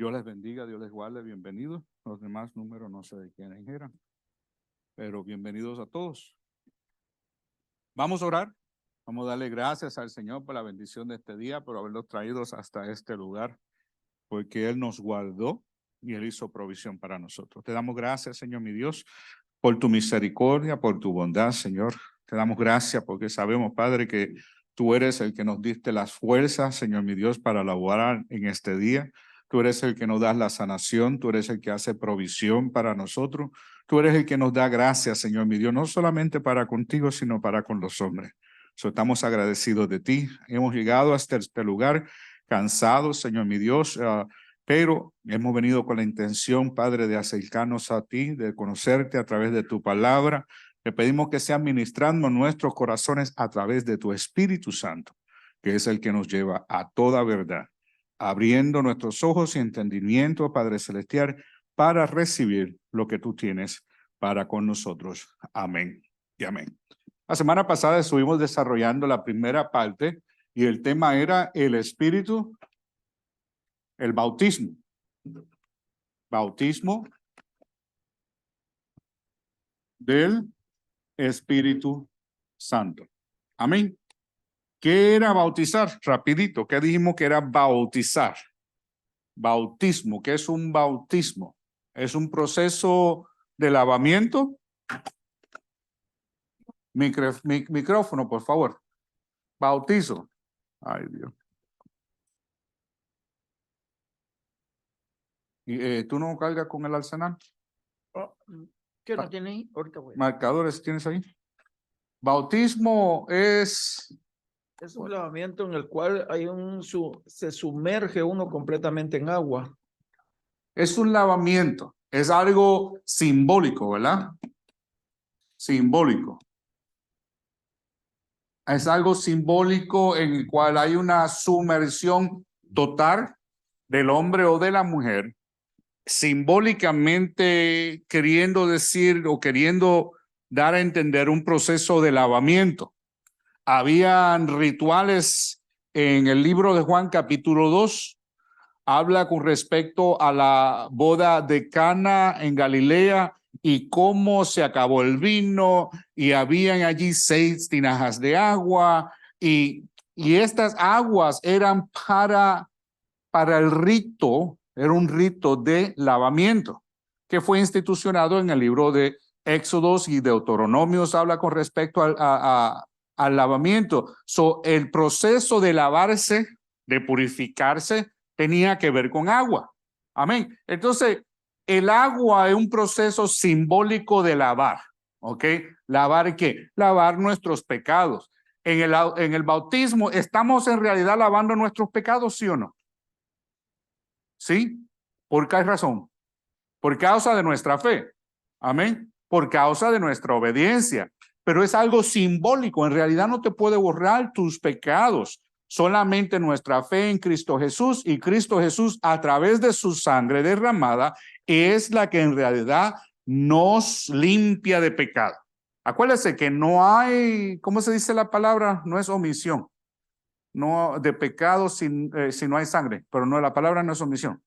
Dios les bendiga, Dios les guarde, bienvenidos. Los demás números no sé de quiénes eran, pero bienvenidos a todos. Vamos a orar, vamos a darle gracias al Señor por la bendición de este día, por habernos traído hasta este lugar, porque Él nos guardó y Él hizo provisión para nosotros. Te damos gracias, Señor mi Dios, por tu misericordia, por tu bondad, Señor. Te damos gracias porque sabemos, Padre, que tú eres el que nos diste las fuerzas, Señor mi Dios, para laborar en este día. Tú eres el que nos da la sanación, tú eres el que hace provisión para nosotros. Tú eres el que nos da gracias, Señor mi Dios, no solamente para contigo, sino para con los hombres. Estamos agradecidos de ti. Hemos llegado hasta este lugar cansados, Señor mi Dios, pero hemos venido con la intención, Padre, de acercarnos a ti, de conocerte a través de tu palabra. Te pedimos que sea ministrando nuestros corazones a través de tu Espíritu Santo, que es el que nos lleva a toda verdad, abriendo nuestros ojos y entendimiento, Padre Celestial, para recibir lo que tú tienes para con nosotros. Amén y amén. La semana pasada estuvimos desarrollando la primera parte y el tema era el Espíritu, el bautismo. Bautismo del Espíritu Santo. Amén. ¿Qué era bautizar? Rapidito, ¿qué dijimos que era bautizar? Bautismo, ¿qué es un bautismo? Es un proceso de lavamiento. Micrófono, por favor. Bautizo. Ay, Dios. ¿Y tú no cargas con el arsenal? ¿Qué no tiene ahí? Ahorita voy. ¿Marcadores tienes ahí? Bautismo es un lavamiento en el cual hay se sumerge uno completamente en agua. Es un lavamiento, es algo simbólico, ¿verdad? Simbólico. Es algo simbólico en el cual hay una sumersión total del hombre o de la mujer, simbólicamente queriendo decir o queriendo dar a entender un proceso de lavamiento. Habían rituales en el libro de Juan capítulo 2, habla con respecto a la boda de Cana en Galilea y cómo se acabó el vino y habían allí 6 tinajas de agua y estas aguas eran para el rito, era un rito de lavamiento que fue institucionado en el libro de Éxodos y Deuteronomios, habla con respecto al lavamiento. El proceso de lavarse, de purificarse, tenía que ver con agua. Amén. Entonces, el agua es un proceso simbólico de lavar. ¿Ok? ¿Lavar qué? Lavar nuestros pecados. En el bautismo, ¿estamos en realidad lavando nuestros pecados, sí o no? ¿Sí? ¿Por qué razón? Por causa de nuestra fe. Amén. Por causa de nuestra obediencia. Pero es algo simbólico. En realidad no te puede borrar tus pecados. Solamente nuestra fe en Cristo Jesús y Cristo Jesús a través de su sangre derramada es la que en realidad nos limpia de pecado. Acuérdese que no hay, ¿cómo se dice la palabra? No es omisión. No de pecado si no hay sangre, pero no, la palabra no es omisión.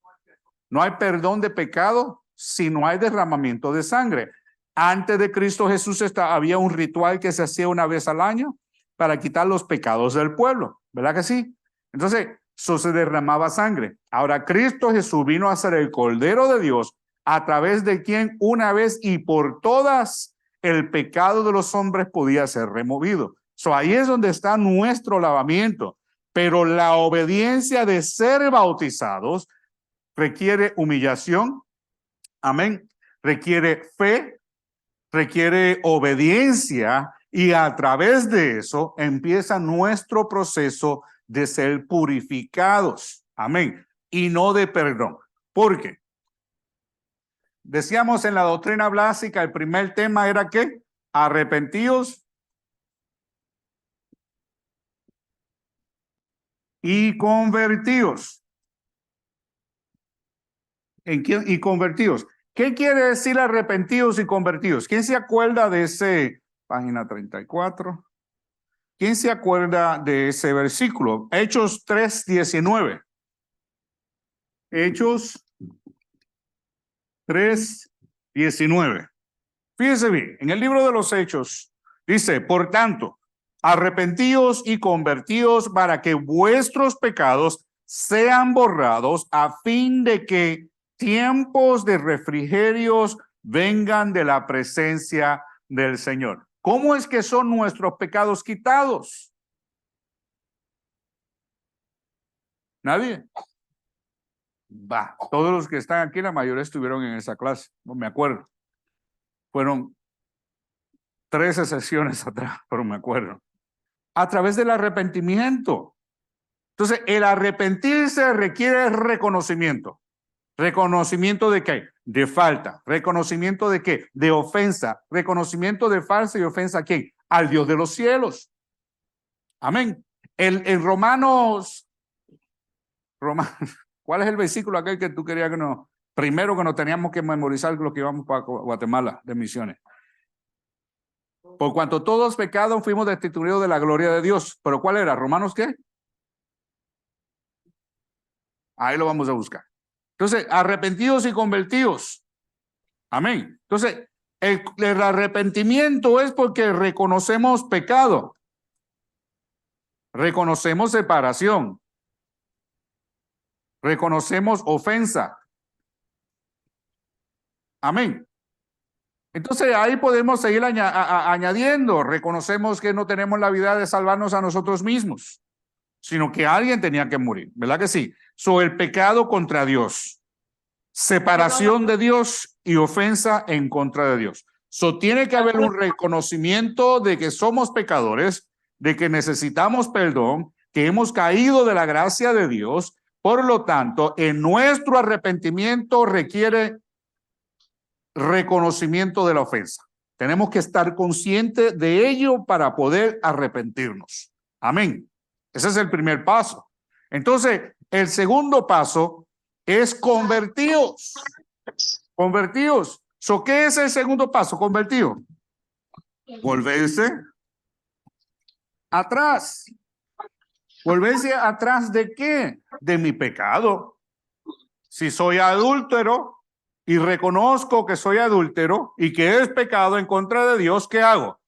No hay perdón de pecado si no hay derramamiento de sangre. Antes de Cristo Jesús había un ritual que se hacía una vez al año para quitar los pecados del pueblo, ¿verdad que sí? Entonces, eso se derramaba sangre. Ahora, Cristo Jesús vino a ser el Cordero de Dios a través de quien una vez y por todas el pecado de los hombres podía ser removido. Ahí es donde está nuestro lavamiento. Pero la obediencia de ser bautizados requiere humillación, amén, requiere fe, requiere obediencia y a través de eso empieza nuestro proceso de ser purificados, amén, y no de perdón. ¿Por qué? Decíamos en la doctrina básica, el primer tema era ¿qué? Arrepentidos y convertidos. ¿En quién? Y convertidos. ¿Qué quiere decir arrepentidos y convertidos? ¿Quién se acuerda de ese, página 34? ¿Quién se acuerda de ese versículo? Hechos 3:19. Hechos 3:19. Fíjense bien, en el libro de los Hechos dice, por tanto, arrepentíos y convertíos para que vuestros pecados sean borrados a fin de que tiempos de refrigerios vengan de la presencia del Señor. ¿Cómo es que son nuestros pecados quitados? ¿Nadie? Va, todos los que están aquí, la mayoría estuvieron en esa clase, no me acuerdo. Fueron 13 sesiones atrás, pero me acuerdo. A través del arrepentimiento. Entonces, el arrepentirse requiere reconocimiento. ¿Reconocimiento de qué? De falta. ¿Reconocimiento de qué? De ofensa. ¿Reconocimiento de falsa y ofensa a quién? Al Dios de los cielos. Amén. En Romanos, ¿cuál es el versículo aquel que tú querías que nos, primero que nos teníamos que memorizar lo que íbamos para Guatemala de misiones? Por cuanto todos pecados fuimos destituidos de la gloria de Dios. ¿Pero cuál era? ¿Romanos qué? Ahí lo vamos a buscar. Entonces, arrepentidos y convertidos. Amén. Entonces, el arrepentimiento es porque reconocemos pecado. Reconocemos separación. Reconocemos ofensa. Amén. Entonces ahí podemos seguir añadiendo. Reconocemos que no tenemos la vida de salvarnos a nosotros mismos, sino que alguien tenía que morir. ¿Verdad que sí? El pecado contra Dios. Separación de Dios y ofensa en contra de Dios. Tiene que haber un reconocimiento de que somos pecadores, de que necesitamos perdón, que hemos caído de la gracia de Dios. Por lo tanto, en nuestro arrepentimiento requiere reconocimiento de la ofensa. Tenemos que estar conscientes de ello para poder arrepentirnos. Amén. Ese es el primer paso. Entonces, el segundo paso es convertidos. Convertidos. ¿Qué es el segundo paso? Convertido. Volverse atrás. ¿Volverse atrás de qué? De mi pecado. Si soy adúltero y reconozco que soy adúltero y que es pecado en contra de Dios, ¿qué hago?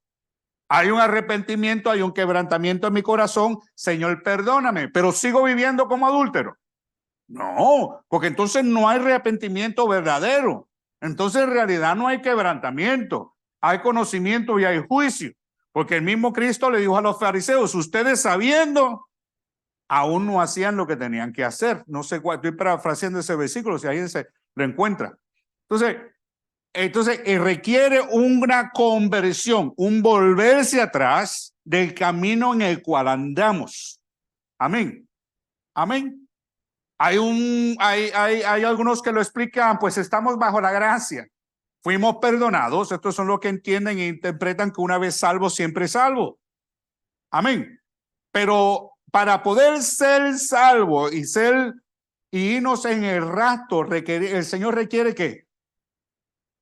Hay un arrepentimiento, hay un quebrantamiento en mi corazón. Señor, perdóname, pero sigo viviendo como adúltero. No, porque entonces no hay arrepentimiento verdadero. Entonces en realidad no hay quebrantamiento, hay conocimiento y hay juicio. Porque el mismo Cristo le dijo a los fariseos, ustedes sabiendo, aún no hacían lo que tenían que hacer. No sé cuál, estoy parafraseando ese versículo, si alguien se lo encuentra. Entonces requiere una conversión, un volverse atrás del camino en el cual andamos. Amén. Amén. Hay algunos que lo explican, pues estamos bajo la gracia. Fuimos perdonados. Estos son los que entienden e interpretan que una vez salvo, siempre salvo. Amén. Pero para poder ser salvo y irnos en el rastro, el Señor requiere ¿qué?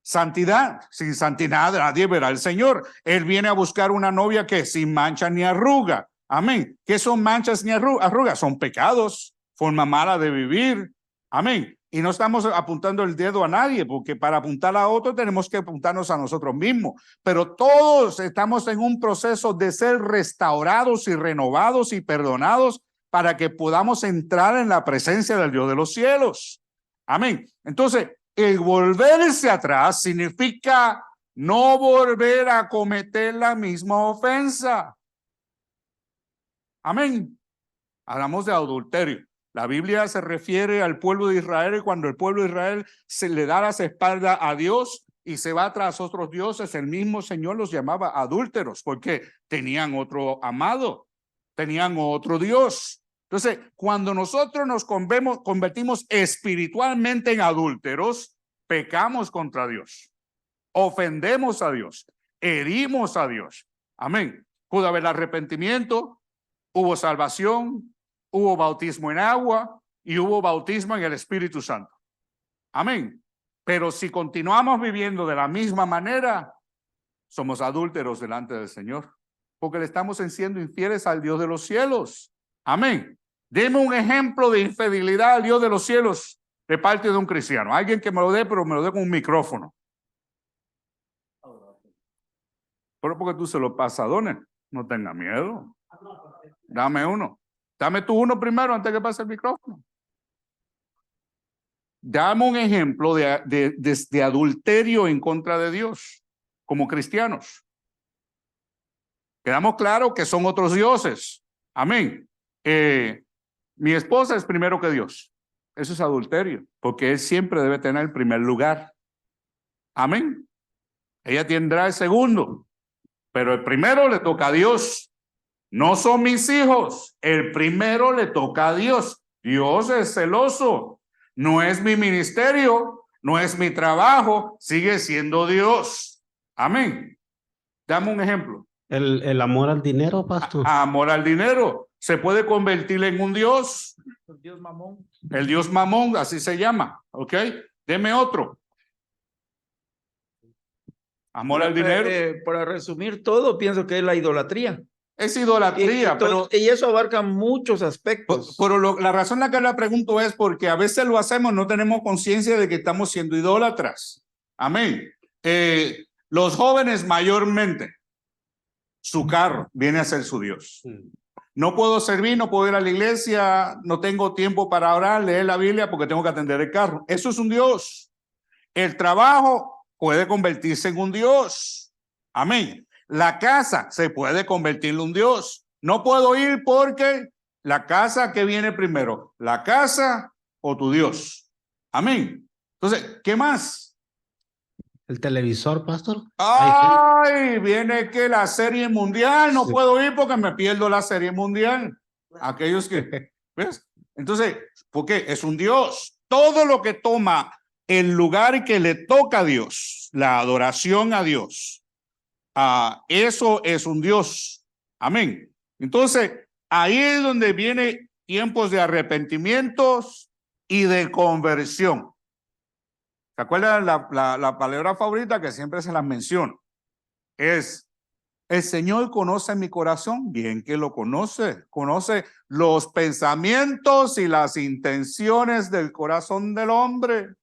Santidad. Sin santidad nadie verá al Señor. Él viene a buscar una novia que sin mancha ni arruga. Amén. ¿Qué son manchas ni arrugas? Son pecados, forma mala de vivir. Amén. Y no estamos apuntando el dedo a nadie, porque para apuntar a otro tenemos que apuntarnos a nosotros mismos. Pero todos estamos en un proceso de ser restaurados y renovados y perdonados para que podamos entrar en la presencia del Dios de los cielos. Amén. Entonces, el volverse atrás significa no volver a cometer la misma ofensa. Amén. Hablamos de adulterio. La Biblia se refiere al pueblo de Israel y cuando el pueblo de Israel se le da las espaldas a Dios y se va tras otros dioses, el mismo Señor los llamaba adúlteros porque tenían otro amado, tenían otro Dios. Entonces, cuando nosotros nos convertimos espiritualmente en adúlteros, pecamos contra Dios, ofendemos a Dios, herimos a Dios. Amén. Pudo haber arrepentimiento, hubo salvación, hubo bautismo en agua y hubo bautismo en el Espíritu Santo. Amén. Pero si continuamos viviendo de la misma manera, somos adúlteros delante del Señor, porque le estamos siendo infieles al Dios de los cielos. Amén. Deme un ejemplo de infidelidad al Dios de los cielos. de parte de un cristiano. Alguien que me lo dé, pero me lo dé con un micrófono. Pero porque tú se lo pasas a Dones, no tenga miedo. Dame uno. Dame tú uno primero antes que pase el micrófono. Dame un ejemplo de adulterio en contra de Dios, como cristianos. Quedamos claros que son otros dioses. Amén. Mi esposa es primero que Dios. Eso es adulterio, porque Él siempre debe tener el primer lugar. Amén. Ella tendrá el segundo, pero el primero le toca a Dios. No son mis hijos, el primero le toca a Dios. Dios es celoso. No es mi ministerio, no es mi trabajo, sigue siendo Dios. Amén. Dame un ejemplo. El amor al dinero, pastor. Amor al dinero se puede convertir en un Dios. El Dios mamón. El Dios mamón, así se llama. ¿Ok? Deme otro. Amor al dinero. Para resumir todo, pienso que es la idolatría. Es idolatría, pero Y eso abarca muchos aspectos. pero la razón en la que la pregunto es porque a veces lo hacemos, no tenemos conciencia de que estamos siendo idólatras. Amén. Los jóvenes mayormente, su carro viene a ser su Dios. No puedo servir, no puedo ir a la iglesia, no tengo tiempo para orar, leer la Biblia porque tengo que atender el carro. Eso es un Dios. El trabajo puede convertirse en un Dios. Amén. La casa se puede convertir en un Dios. No puedo ir porque la casa que viene primero, la casa o tu Dios. Amén. Entonces, ¿qué más? El televisor, pastor. Ay, viene que la serie mundial, no Sí. puedo ir porque me pierdo la serie mundial. Aquellos que, ¿ves? Entonces, ¿por qué? Es un Dios. Todo lo que toma el lugar que le toca a Dios, la adoración a Dios, eso es un Dios. Amén. Entonces, ahí es donde viene tiempos de arrepentimientos y de conversión. ¿Se acuerdan la palabra favorita que siempre se las menciono? Es, el Señor conoce mi corazón, bien que lo conoce, conoce los pensamientos y las intenciones del corazón del hombre.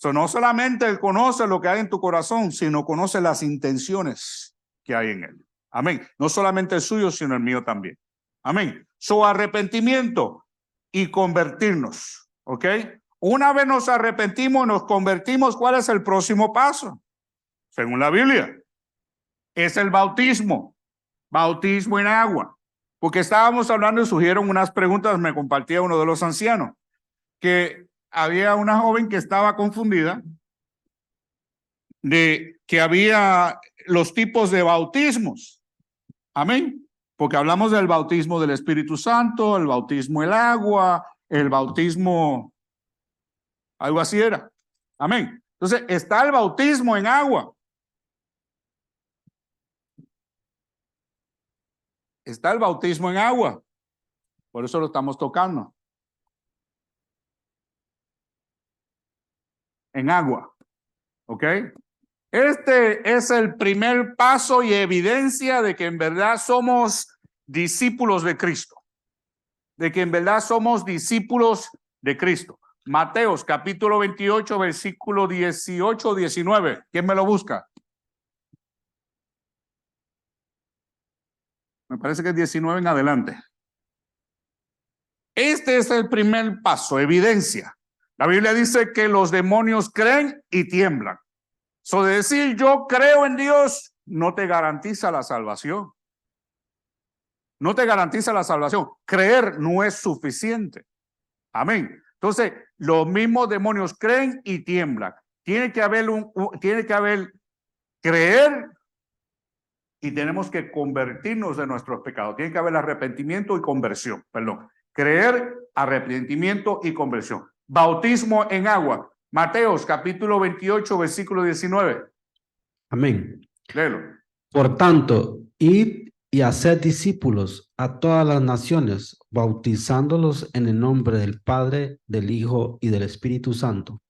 No solamente Él conoce lo que hay en tu corazón, sino conoce las intenciones que hay en él. Amén. No solamente el suyo, sino el mío también. Amén. Arrepentimiento y convertirnos. ¿Ok? Una vez nos arrepentimos, nos convertimos, ¿cuál es el próximo paso? Según la Biblia, es el bautismo. Bautismo en agua. Porque estábamos hablando y surgieron unas preguntas, me compartía uno de los ancianos, que había una joven que estaba confundida de que había los tipos de bautismos. Amén. Porque hablamos del bautismo del Espíritu Santo, el bautismo el agua, el bautismo, algo así era. Amén. Entonces, está el bautismo en agua. Está el bautismo en agua. Por eso lo estamos tocando. En agua. ¿Ok? Este es el primer paso y evidencia de que en verdad somos discípulos de Cristo. De que en verdad somos discípulos de Cristo. Mateos capítulo 28, versículo 18, 19. ¿Quién me lo busca? Me parece que es 19 en adelante. Este es el primer paso, evidencia. La Biblia dice que los demonios creen y tiemblan. So, de decir yo creo en Dios no te garantiza la salvación. No te garantiza la salvación. Creer no es suficiente. Amén. Entonces, los mismos demonios creen y tiemblan. Tiene que haber creer y tenemos que convertirnos de nuestros pecados. Tiene que haber arrepentimiento y conversión. Perdón. Creer, arrepentimiento y conversión. Bautismo en agua. Mateos capítulo 28, versículo 19. Amén. Léelo. Por tanto, id y haced discípulos a todas las naciones, bautizándolos en el nombre del Padre, del Hijo y del Espíritu Santo.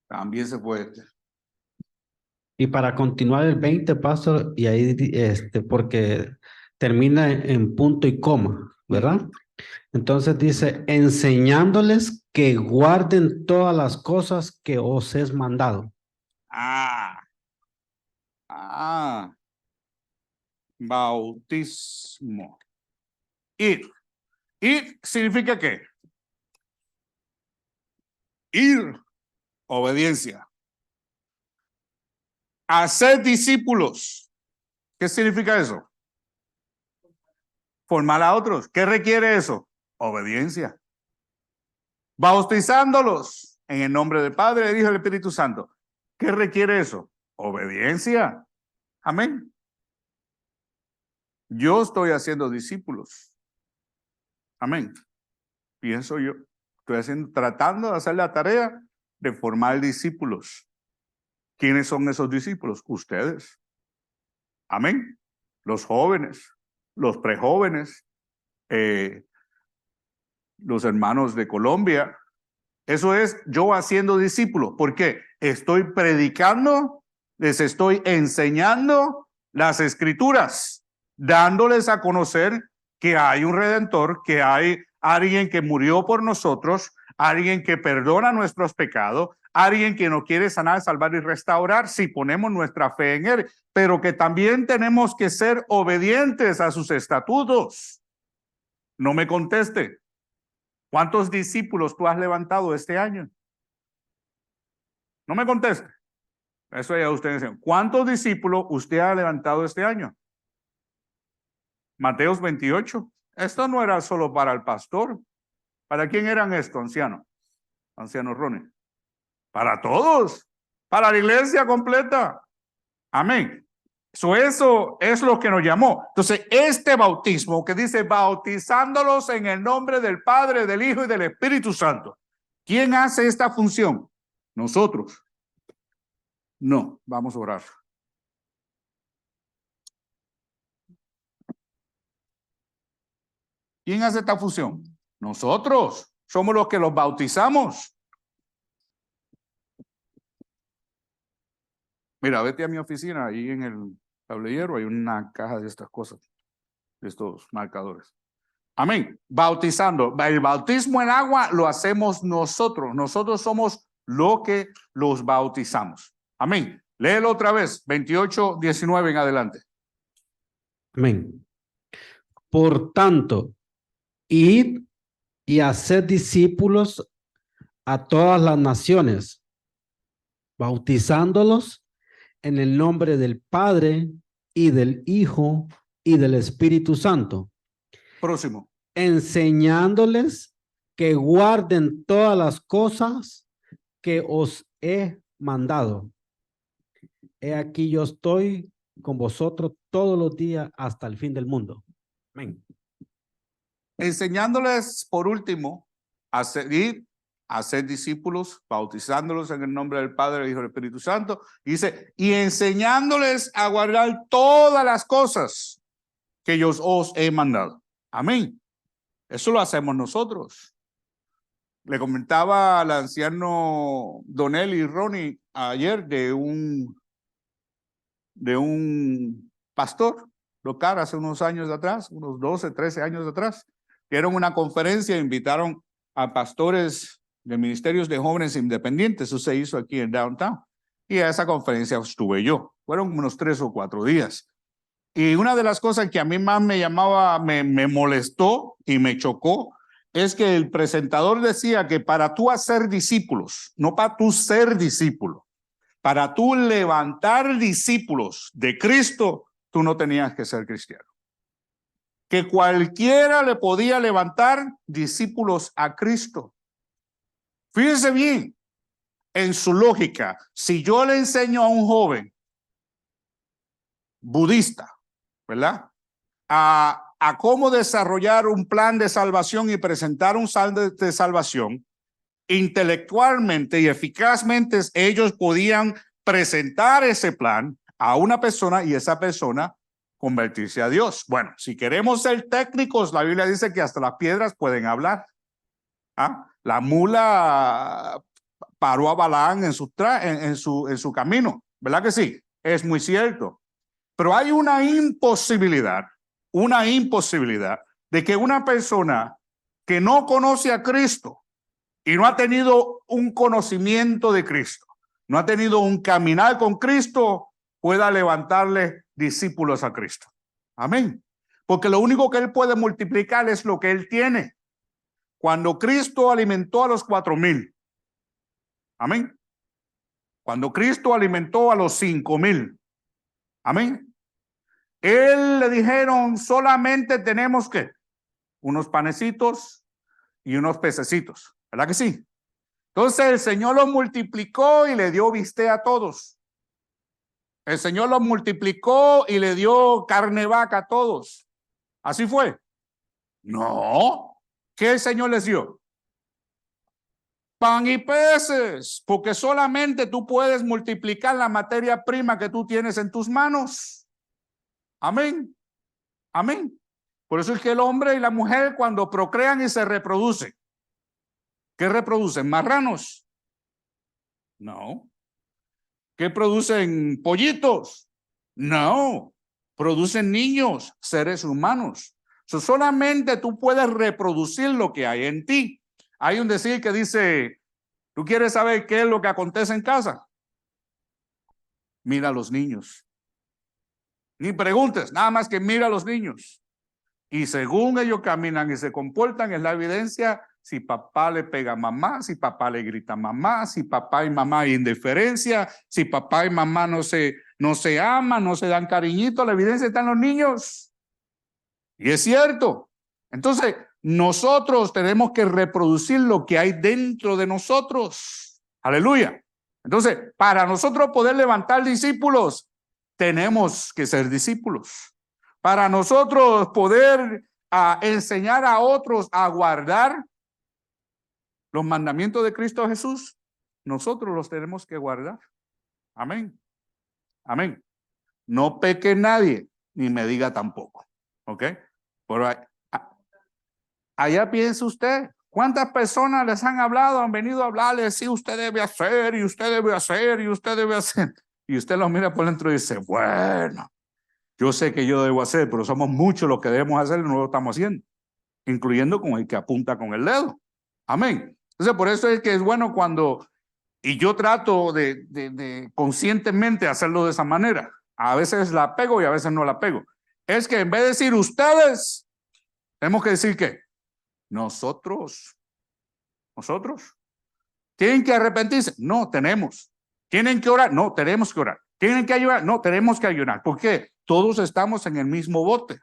También se puede. Y para continuar el 20, pastor, y ahí, porque termina en punto y coma, ¿verdad? Entonces dice, enseñándoles que guarden todas las cosas que os es mandado. Ah, ah, bautismo. Ir. Ir significa qué? Ir, obediencia. Hacer discípulos. ¿Qué significa eso? Formar a otros. ¿Qué requiere eso? Obediencia. Bautizándolos en el nombre del Padre, del Hijo y del Espíritu Santo. ¿Qué requiere eso? Obediencia. Amén. Yo estoy haciendo discípulos. Amén. Pienso yo. Estoy tratando de hacer la tarea de formar discípulos. ¿Quiénes son esos discípulos? Ustedes. Amén. Los jóvenes, los prejóvenes, los hermanos de Colombia. Eso es yo haciendo discípulos. ¿Por qué? Estoy predicando, les estoy enseñando las escrituras, dándoles a conocer que hay un redentor, que hay alguien que murió por nosotros, alguien que perdona nuestros pecados, alguien que nos quiere sanar, salvar y restaurar si ponemos nuestra fe en él, pero que también tenemos que ser obedientes a sus estatutos. No me conteste. ¿Cuántos discípulos tú has levantado este año? No me conteste. Eso ya ustedes dicen. ¿Cuántos discípulos usted ha levantado este año? Mateos 28. Esto no era solo para el pastor. ¿Para quién eran esto, anciano? Anciano Ronnie. Para todos. Para la iglesia completa. Amén. Eso es lo que nos llamó. Entonces, este bautismo que dice bautizándolos en el nombre del Padre, del Hijo y del Espíritu Santo. ¿Quién hace esta función? Nosotros. No, vamos a orar. ¿Quién hace esta función? Nosotros. Somos los que los bautizamos. Mira, vete a mi oficina, ahí en el tablillero hay una caja de estas cosas, de estos marcadores. Amén. Bautizando. El bautismo en agua lo hacemos nosotros. Nosotros somos lo que los bautizamos. Amén. Léelo otra vez, 28, 19 en adelante. Amén. Por tanto, id y haced discípulos a todas las naciones, bautizándolos en el nombre del Padre y del Hijo y del Espíritu Santo, Próximo. enseñándoles que guarden todas las cosas que os he mandado. He aquí yo estoy con vosotros todos los días hasta el fin del mundo. Amén. Enseñándoles, por último, a seguir, a ser discípulos, bautizándolos en el nombre del Padre, del Hijo y del Espíritu Santo. Y dice, y enseñándoles a guardar todas las cosas que yo os he mandado. Amén. Eso lo hacemos nosotros. Le comentaba al anciano Donel y Ronnie ayer de un pastor local hace unos años atrás, unos 12, 13 años atrás, que era una conferencia, invitaron a pastores de ministerios de jóvenes independientes, eso se hizo aquí en Downtown, y a esa conferencia estuve yo, fueron unos 3 o 4 días. Y una de las cosas que a mí más me llamaba, me molestó y me chocó, es que el presentador decía que para tú hacer discípulos, no para tú ser discípulo, para tú levantar discípulos de Cristo, tú no tenías que ser cristiano. Que cualquiera le podía levantar discípulos a Cristo. Fíjense bien, en su lógica, si yo le enseño a un joven budista, ¿verdad? A cómo desarrollar un plan de salvación y presentar un plan de salvación, intelectualmente y eficazmente ellos podían presentar ese plan a una persona y esa persona convertirse a Dios. Bueno, si queremos ser técnicos, la Biblia dice que hasta las piedras pueden hablar. ¿Ah? La mula paró a Balaán en su camino, ¿verdad que sí? es muy cierto. Pero hay una imposibilidad de que una persona que no conoce a Cristo y no ha tenido un conocimiento de Cristo, no ha tenido un caminar con Cristo, pueda levantarle discípulos a Cristo. Amén. Porque lo único que él puede multiplicar es lo que él tiene. Cuando Cristo alimentó a los 4,000, amén. Cuando Cristo alimentó a los 5,000, amén. Él le dijeron, solamente tenemos que unos panecitos y unos pececitos, ¿verdad que sí? Entonces el Señor los multiplicó y le dio bistec a todos. El Señor los multiplicó y le dio carne vaca a todos. ¿Así fue? No. ¿Qué el Señor les dio? Pan y peces, porque solamente tú puedes multiplicar la materia prima que tú tienes en tus manos. Amén. Amén. Por eso es que el hombre y la mujer cuando procrean y se reproducen, ¿qué reproducen? ¿Marranos? No. ¿Qué producen? ¿Pollitos? No. Producen niños, seres humanos. Solamente tú puedes reproducir lo que hay en ti. Hay un decir que dice, ¿tú quieres saber qué es lo que acontece en casa? Mira a los niños. Ni preguntes, nada más que mira a los niños. Y según ellos caminan y se comportan, es la evidencia si papá le pega a mamá, si papá le grita a mamá, si papá y mamá hay indiferencia, si papá y mamá no se aman, no se dan cariñito, la evidencia está en los niños. Y es cierto. Entonces, nosotros tenemos que reproducir lo que hay dentro de nosotros. Aleluya. Entonces, para nosotros poder levantar discípulos, tenemos que ser discípulos. Para nosotros poder enseñar a otros a guardar los mandamientos de Cristo Jesús, nosotros los tenemos que guardar. Amén. Amén. No peque nadie, ni me diga tampoco. ¿Ok? Pero allá piensa usted, ¿cuántas personas les han hablado, han venido a hablarles, sí, usted debe hacer, y usted debe hacer, y usted debe hacer? Y usted los mira por dentro y dice, bueno, yo sé que yo debo hacer, pero somos muchos los que debemos hacer y no lo estamos haciendo, incluyendo con el que apunta con el dedo. Amén. Entonces, por eso es que es bueno cuando, y yo trato de conscientemente hacerlo de esa manera. A veces la pego y a veces no la pego. Es que en vez de decir ustedes, tenemos que decir que nosotros. ¿Tienen que arrepentirse? No, tenemos. ¿Tienen que orar? No, tenemos que orar. ¿Tienen que ayunar? No, tenemos que ayunar. ¿Por qué? Todos estamos en el mismo bote.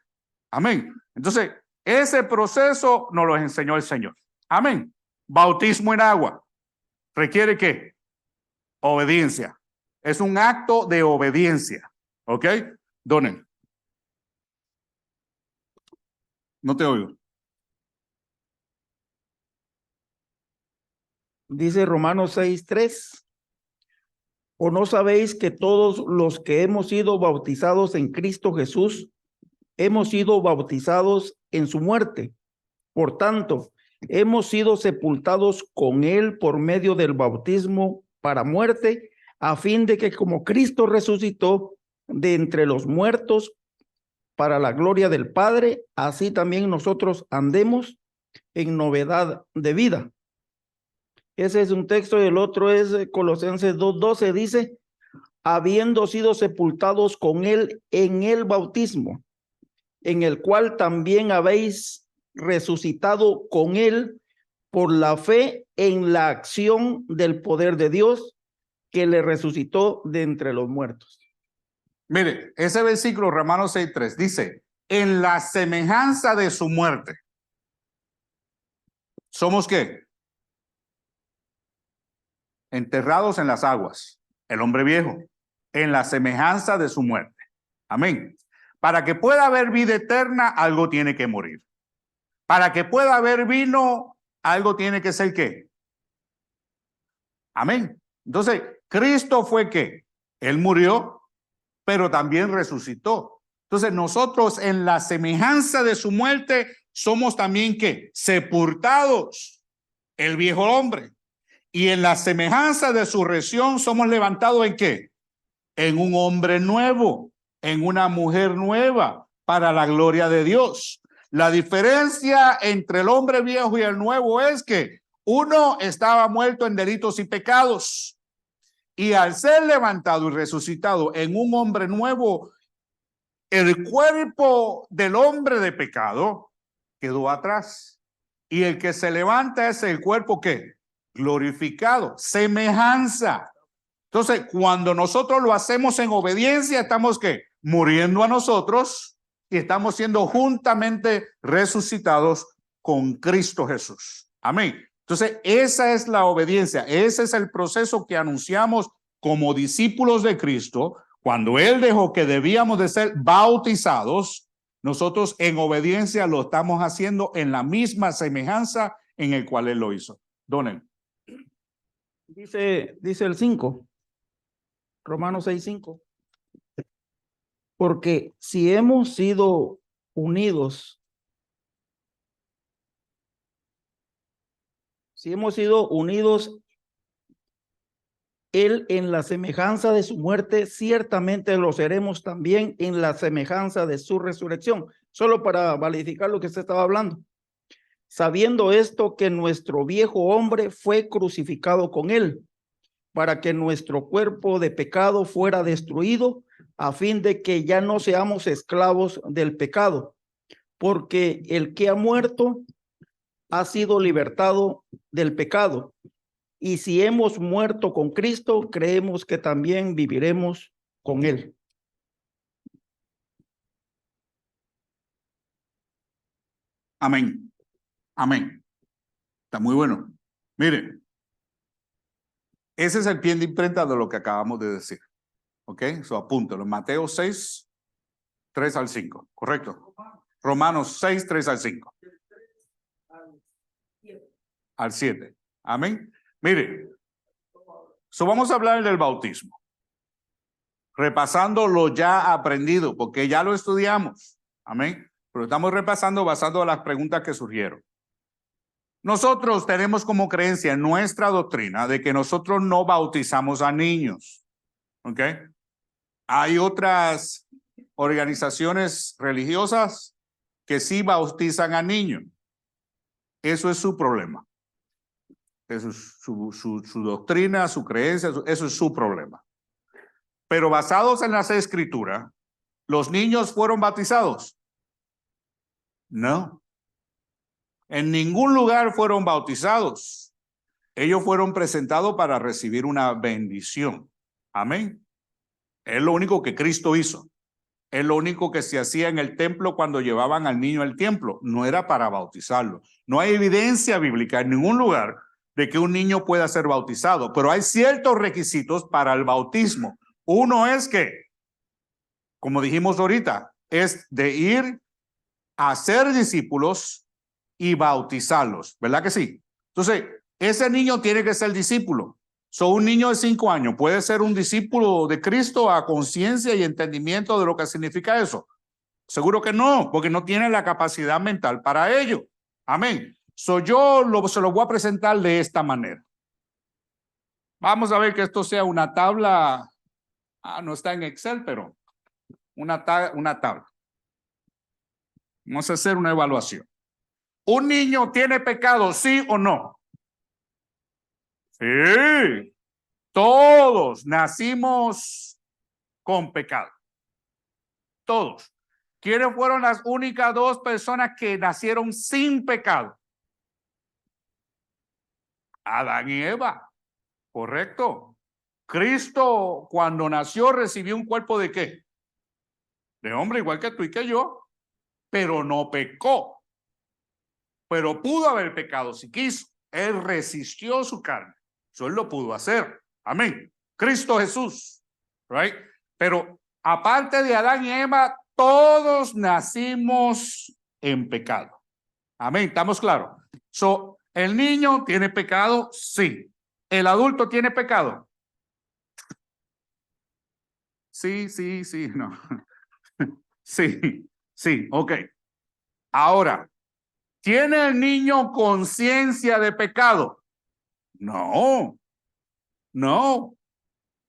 Amén. Entonces, ese proceso nos lo enseñó el Señor. Amén. Bautismo en agua. ¿Requiere qué? Obediencia. Es un acto de obediencia. ¿Ok? Donen. No te oigo. Dice Romanos 6:3. ¿O no sabéis que todos los que hemos sido bautizados en Cristo Jesús, hemos sido bautizados en su muerte? Por tanto, hemos sido sepultados con él por medio del bautismo para muerte, a fin de que como Cristo resucitó de entre los muertos para la gloria del Padre, así también nosotros andemos en novedad de vida. Ese es un texto y el otro es Colosenses 2:12, dice, habiendo sido sepultados con él en el bautismo, en el cual también habéis resucitado con él por la fe en la acción del poder de Dios que le resucitó de entre los muertos. Mire, ese versículo, Romanos 6:3, dice, en la semejanza de su muerte. ¿Somos qué? Enterrados en las aguas, el hombre viejo, en la semejanza de su muerte. Amén. Para que pueda haber vida eterna, algo tiene que morir. Para que pueda haber vino, algo tiene que ser ¿qué? Amén. Entonces, Cristo fue ¿qué? Él murió, pero también resucitó. Entonces, nosotros en la semejanza de su muerte somos también ¿qué? Sepultados, el viejo hombre. Y en la semejanza de su resurrección somos levantados ¿en qué? en un hombre nuevo, en una mujer nueva, para la gloria de Dios. La diferencia entre el hombre viejo y el nuevo es que uno estaba muerto en delitos y pecados, y al ser levantado y resucitado en un hombre nuevo, el cuerpo del hombre de pecado quedó atrás. Y el que se levanta es el cuerpo que glorificado, semejanza. Entonces, cuando nosotros lo hacemos en obediencia, estamos que muriendo a nosotros y estamos siendo juntamente resucitados con Cristo Jesús. Amén. Entonces, esa es la obediencia. Ese es el proceso que anunciamos como discípulos de Cristo. Cuando Él dejó que debíamos de ser bautizados, nosotros en obediencia lo estamos haciendo en la misma semejanza en el cual Él lo hizo. Donel. Dice el 5, Romanos 6:5. Porque si hemos sido unidos, Él en la semejanza de su muerte, ciertamente lo seremos también en la semejanza de su resurrección. Solo para validificar lo que usted estaba hablando. Sabiendo esto, que nuestro viejo hombre fue crucificado con él, para que nuestro cuerpo de pecado fuera destruido, a fin de que ya no seamos esclavos del pecado. Porque el que ha muerto ha sido libertado del pecado. Y si hemos muerto con Cristo, creemos que también viviremos con Él. Amén. Amén. Está muy bueno. Miren, ese es el pie de imprenta de lo que acabamos de decir. ¿Ok? Eso apúntalo. Mateo 6, 3 al 5. ¿Correcto? Romanos 6, 3 al 5. Al 7. Amén. Mire, vamos a hablar del bautismo. Repasando lo ya aprendido, porque ya lo estudiamos. Amén. Pero estamos repasando basado en las preguntas que surgieron. Nosotros tenemos como creencia en nuestra doctrina de que nosotros no bautizamos a niños. ¿Ok? Hay otras organizaciones religiosas que sí bautizan a niños. Eso es su problema. Eso es su doctrina, su creencia, eso es su problema. Pero basados en las escrituras, ¿los niños fueron bautizados? No. En ningún lugar fueron bautizados. Ellos fueron presentados para recibir una bendición. Amén. Es lo único que Cristo hizo. Es lo único que se hacía en el templo cuando llevaban al niño al templo. No era para bautizarlo. No hay evidencia bíblica en ningún lugar de que un niño pueda ser bautizado, pero hay ciertos requisitos para el bautismo. Uno es que, como dijimos ahorita, es de ir a ser discípulos y bautizarlos, ¿verdad que sí? Entonces, ese niño tiene que ser discípulo. Un niño de 5 años puede ser un discípulo de Cristo a conciencia y entendimiento de lo que significa eso. Seguro que no, porque no tiene la capacidad mental para ello. Amén. Yo se lo voy a presentar de esta manera. Vamos a ver que esto sea una tabla. No está en Excel, pero una tabla. Vamos a hacer una evaluación. ¿Un niño tiene pecado, sí o no? Sí. Todos nacimos con pecado. Todos. ¿Quiénes fueron las únicas 2 personas que nacieron sin pecado? Adán y Eva. Correcto. Cristo, cuando nació, recibió un cuerpo de ¿qué? De hombre, igual que tú y que yo, pero no pecó. Pero pudo haber pecado si quiso. Él resistió su carne. Eso él lo pudo hacer. Amén. Cristo Jesús. Right? Pero aparte de Adán y Eva, todos nacimos en pecado. Amén. ¿Estamos claros? ¿El niño tiene pecado? Sí. ¿El adulto tiene pecado? Sí, no. Sí, ok. Ahora, ¿tiene el niño conciencia de pecado? No.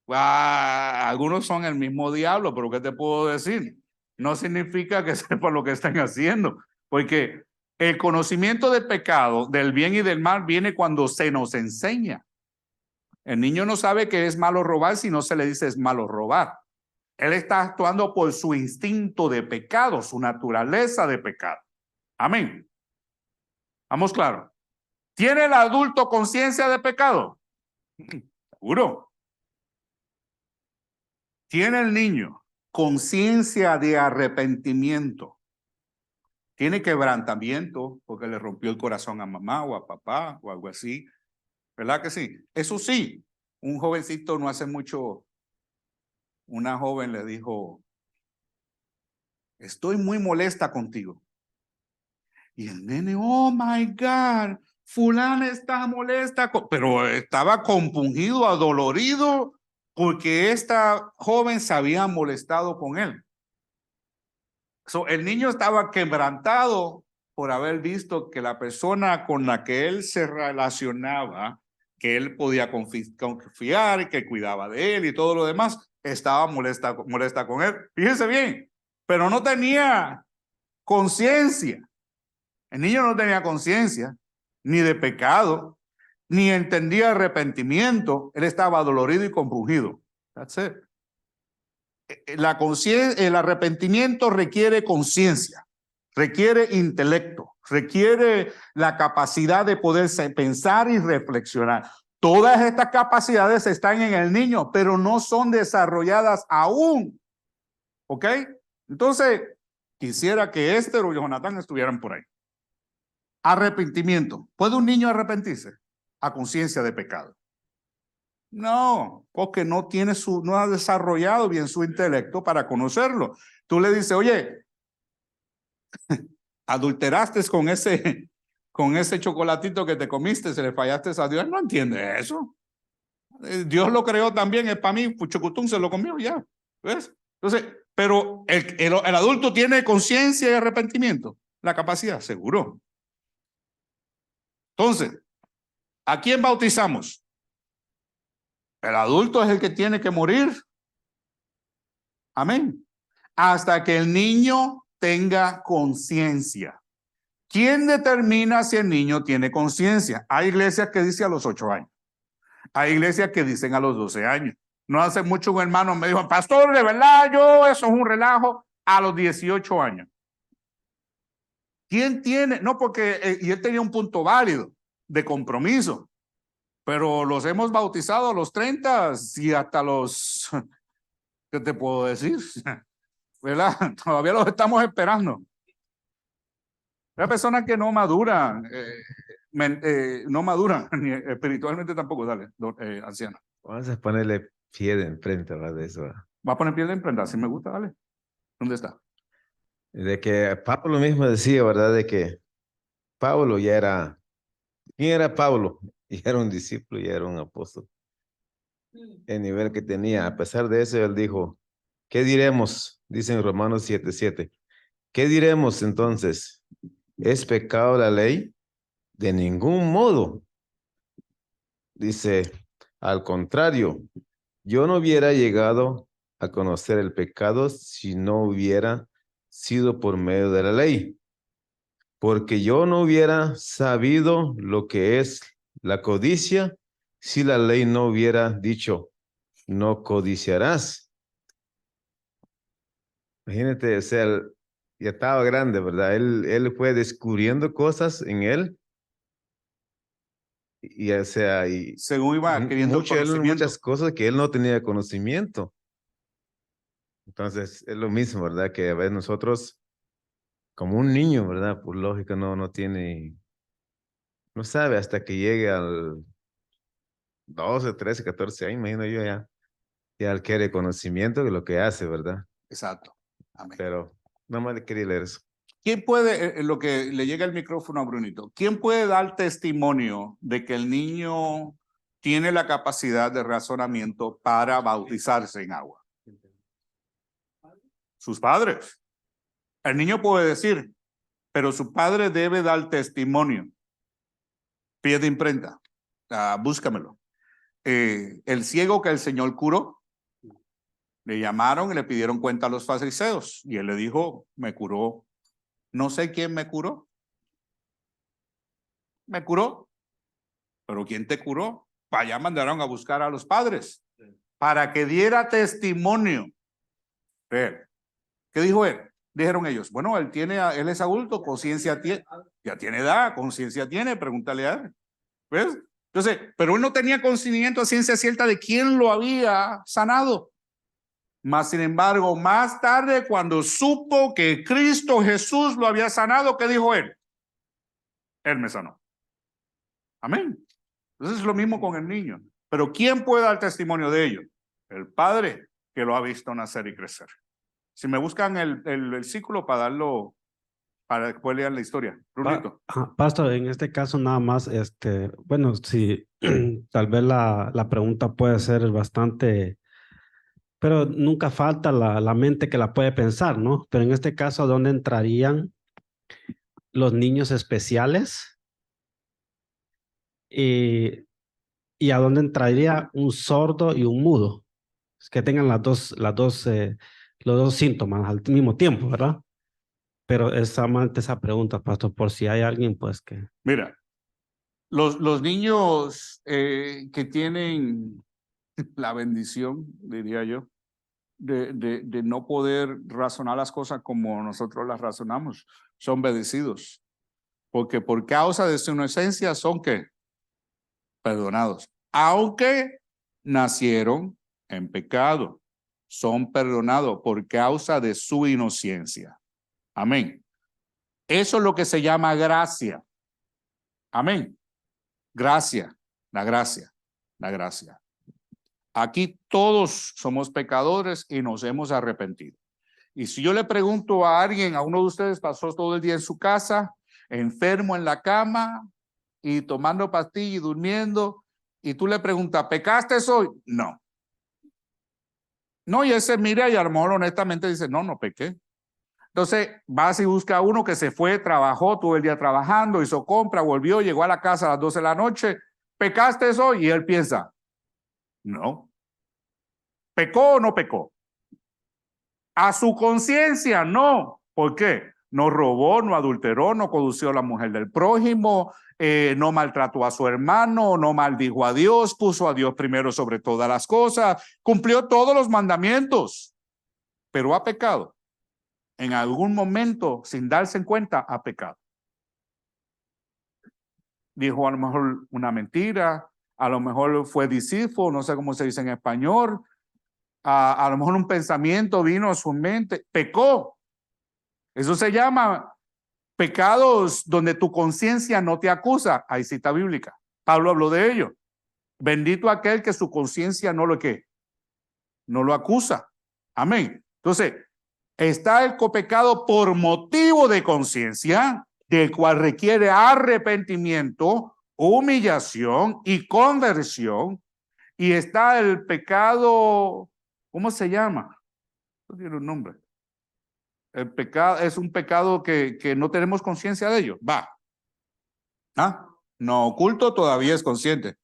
Algunos son el mismo diablo, pero ¿qué te puedo decir? No significa que sepan lo que están haciendo, porque el conocimiento del pecado, del bien y del mal, viene cuando se nos enseña. El niño no sabe que es malo robar si no se le dice es malo robar. Él está actuando por su instinto de pecado, su naturaleza de pecado. Amén. ¿Vamos claro? ¿Tiene el adulto conciencia de pecado? Seguro. ¿Tiene el niño conciencia de arrepentimiento? ¿Tiene quebrantamiento porque le rompió el corazón a mamá o a papá o algo así? ¿Verdad que sí? Eso sí, un jovencito no hace mucho, una joven le dijo, estoy muy molesta contigo. Y el nene, oh my God, fulana está molesta, pero estaba compungido, adolorido, porque esta joven se había molestado con él. El niño estaba quebrantado por haber visto que la persona con la que él se relacionaba, que él podía confiar, que cuidaba de él y todo lo demás, estaba molesta con él. Fíjense bien, pero no tenía conciencia. El niño no tenía conciencia ni de pecado, ni entendía arrepentimiento. Él estaba dolorido y compungido. That's it. El arrepentimiento requiere conciencia, requiere intelecto, requiere la capacidad de poder pensar y reflexionar. Todas estas capacidades están en el niño, pero no son desarrolladas aún. ¿Ok? Entonces, quisiera que Esther o Jonathan estuvieran por ahí. Arrepentimiento. ¿Puede un niño arrepentirse? A conciencia de pecado. No, porque no ha desarrollado bien su intelecto para conocerlo. Tú le dices, oye, adulteraste con ese chocolatito que te comiste, se le fallaste a Dios. Él no entiende eso. Dios lo creó también, es para mí, Chucutum se lo comió ya. ¿Ves? Entonces, pero el adulto tiene conciencia y arrepentimiento. La capacidad, seguro. Entonces, ¿a quién bautizamos? El adulto es el que tiene que morir. Amén. Hasta que el niño tenga conciencia. ¿Quién determina si el niño tiene conciencia? Hay iglesias que dicen a los 8 años. Hay iglesias que dicen a los 12 años. No hace mucho un hermano me dijo, pastor, de verdad, eso es un relajo, a los 18 años. ¿Quién tiene? No, porque y él tenía un punto válido de compromiso, pero los hemos bautizado a los 30 y hasta los, ¿qué te puedo decir? ¿Verdad? Todavía los estamos esperando. Hay personas que no maduran, no maduran, ni espiritualmente tampoco, dale, anciano. Vamos a ponerle pie de enfrente, ¿verdad? De eso. Va a poner piel de emprenda, si me gusta, dale. ¿Dónde está? De que Pablo mismo decía, ¿verdad? De que Pablo ya era, ¿quién era Pablo? Y era un discípulo y era un apóstol. El nivel que tenía, a pesar de eso, él dijo, ¿qué diremos? Dice en Romanos 7:7. ¿Qué diremos entonces? ¿Es pecado la ley? De ningún modo. Dice, al contrario, yo no hubiera llegado a conocer el pecado si no hubiera sido por medio de la ley, porque yo no hubiera sabido lo que es la codicia si la ley no hubiera dicho, no codiciarás. Imagínate, o sea, ya estaba grande, ¿verdad? Él fue descubriendo cosas en él, y o sea, y Según iba adquiriendo conocimiento. muchas cosas que él no tenía conocimiento. Entonces, es lo mismo, ¿verdad? Que a veces nosotros, como un niño, ¿verdad? Por lógica no tiene, no sabe hasta que llegue al 12, 13, 14 años, imagino yo ya adquiere conocimiento de lo que hace, ¿verdad? Exacto. Amén. Pero nada más le quería leer eso. ¿Quién puede, lo que le llega el micrófono a Brunito, quién puede dar testimonio de que el niño tiene la capacidad de razonamiento para bautizarse en agua? Sus padres. El niño puede decir, pero su padre debe dar testimonio. Pie de imprenta. Búscamelo. el ciego que el Señor curó. Le llamaron y le pidieron cuenta a los fariseos. Y él le dijo, me curó. No sé quién me curó. Me curó. Pero ¿quién te curó? Para allá mandaron a buscar a los padres. Para que diera testimonio. Ver. ¿Qué dijo él? Dijeron ellos, bueno, él es adulto, conciencia tiene, ya tiene edad, conciencia tiene, pregúntale a él. ¿Ves? Entonces, pero él no tenía conocimiento a ciencia cierta de quién lo había sanado. Mas, sin embargo, más tarde, cuando supo que Cristo Jesús lo había sanado, ¿qué dijo él? Él me sanó. Amén. Entonces es lo mismo con el niño. Pero ¿quién puede dar testimonio de ello? El padre que lo ha visto nacer y crecer. Si me buscan el versículo para darlo, para después leer la historia. Rulito. Pastor, en este caso nada más, bueno, sí, tal vez la pregunta puede ser bastante, pero nunca falta la mente que la puede pensar, ¿no? Pero en este caso, ¿dónde entrarían los niños especiales? ¿Y a dónde entraría un sordo y un mudo? Que tengan los dos síntomas al mismo tiempo, ¿verdad? Pero es solamente esa pregunta, pastor, por si hay alguien, pues que... Mira, los niños que tienen la bendición, diría yo, de no poder razonar las cosas como nosotros las razonamos, son bendecidos. Porque por causa de su inocencia son ¿qué? Perdonados. Aunque nacieron en pecado, son perdonados por causa de su inocencia. Amén. Eso es lo que se llama gracia. Amén. Gracia, la gracia, la gracia. Aquí todos somos pecadores y nos hemos arrepentido. Y si yo le pregunto a alguien, a uno de ustedes pasó todo el día en su casa, enfermo en la cama y tomando pastillas y durmiendo, y tú le preguntas, ¿pecaste hoy? No. No, y ese mira y a lo mejor honestamente dice, no pequé. Entonces vas y busca a uno que se fue, trabajó todo el día trabajando, hizo compra, volvió, llegó a la casa a las 12 de la noche, ¿pecaste hoy? Y él piensa, no. ¿Pecó o no pecó? A su conciencia, no. ¿Por qué? No robó, no adulteró, no codiciou a la mujer del prójimo, no maltrató a su hermano, no maldijo a Dios, puso a Dios primero sobre todas las cosas, cumplió todos los mandamientos, pero ha pecado. En algún momento, sin darse en cuenta, ha pecado. Dijo a lo mejor una mentira, a lo mejor fue discípulo, no sé cómo se dice en español, a lo mejor un pensamiento vino a su mente, pecó. Eso se llama pecados donde tu conciencia no te acusa. Hay cita bíblica. Pablo habló de ello. Bendito aquel que su conciencia no lo acusa. Amén. Entonces, está el copecado por motivo de conciencia, del cual requiere arrepentimiento, humillación y conversión. Y está el pecado, ¿cómo se llama? No tiene un nombre. El pecado es un pecado que no tenemos conciencia de ello. Va. ¿Ah? No oculto, todavía es consciente.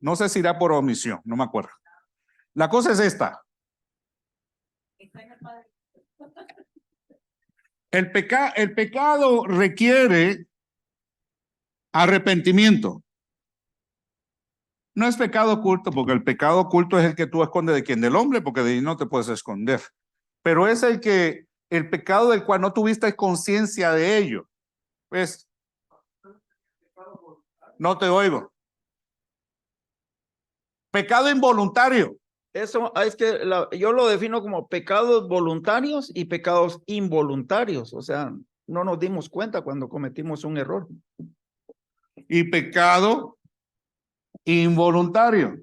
No sé si irá por omisión, no me acuerdo. La cosa es esta. El pecado requiere arrepentimiento. No es pecado oculto, porque el pecado oculto es el que tú escondes de quién, del hombre, porque de ahí no te puedes esconder. Pero es el pecado del cual no tuviste conciencia de ello. Pues, no te oigo. Pecado involuntario. Eso es que yo lo defino como pecados voluntarios y pecados involuntarios. O sea, no nos dimos cuenta cuando cometimos un error. Y pecado involuntario.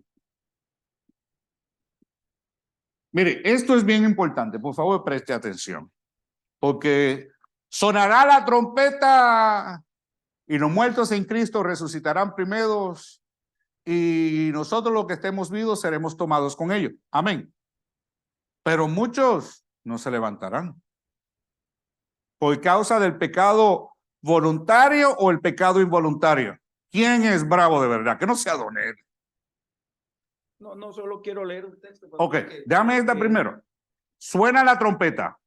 Mire, esto es bien importante. Por favor, preste atención. Porque sonará la trompeta y los muertos en Cristo resucitarán primeros y nosotros los que estemos vivos seremos tomados con ellos. Amén. Pero muchos no se levantarán por causa del pecado voluntario o el pecado involuntario. ¿Quién es bravo de verdad? Que no sea Don Eli. No, solo quiero leer un texto. Ok, déjame esta primero. Suena la trompeta.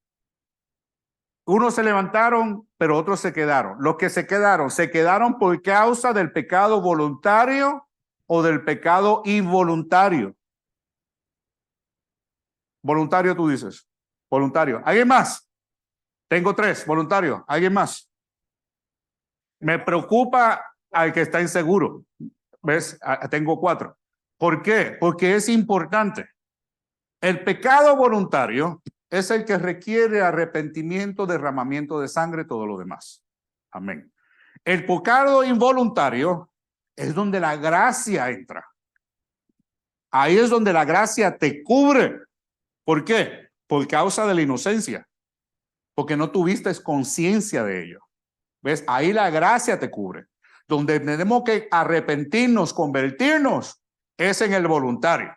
Unos se levantaron, pero otros se quedaron. Los que se quedaron por causa del pecado voluntario o del pecado involuntario. Voluntario, tú dices. Voluntario. ¿Alguien más? Tengo 3, voluntario. ¿Alguien más? Me preocupa al que está inseguro. ¿Ves? Tengo 4. ¿Por qué? Porque es importante. El pecado voluntario es el que requiere arrepentimiento, derramamiento de sangre, todo lo demás. Amén. El pecado involuntario es donde la gracia entra. Ahí es donde la gracia te cubre. ¿Por qué? Por causa de la inocencia. Porque no tuviste conciencia de ello. ¿Ves? Ahí la gracia te cubre. Donde tenemos que arrepentirnos, convertirnos, es en el voluntario.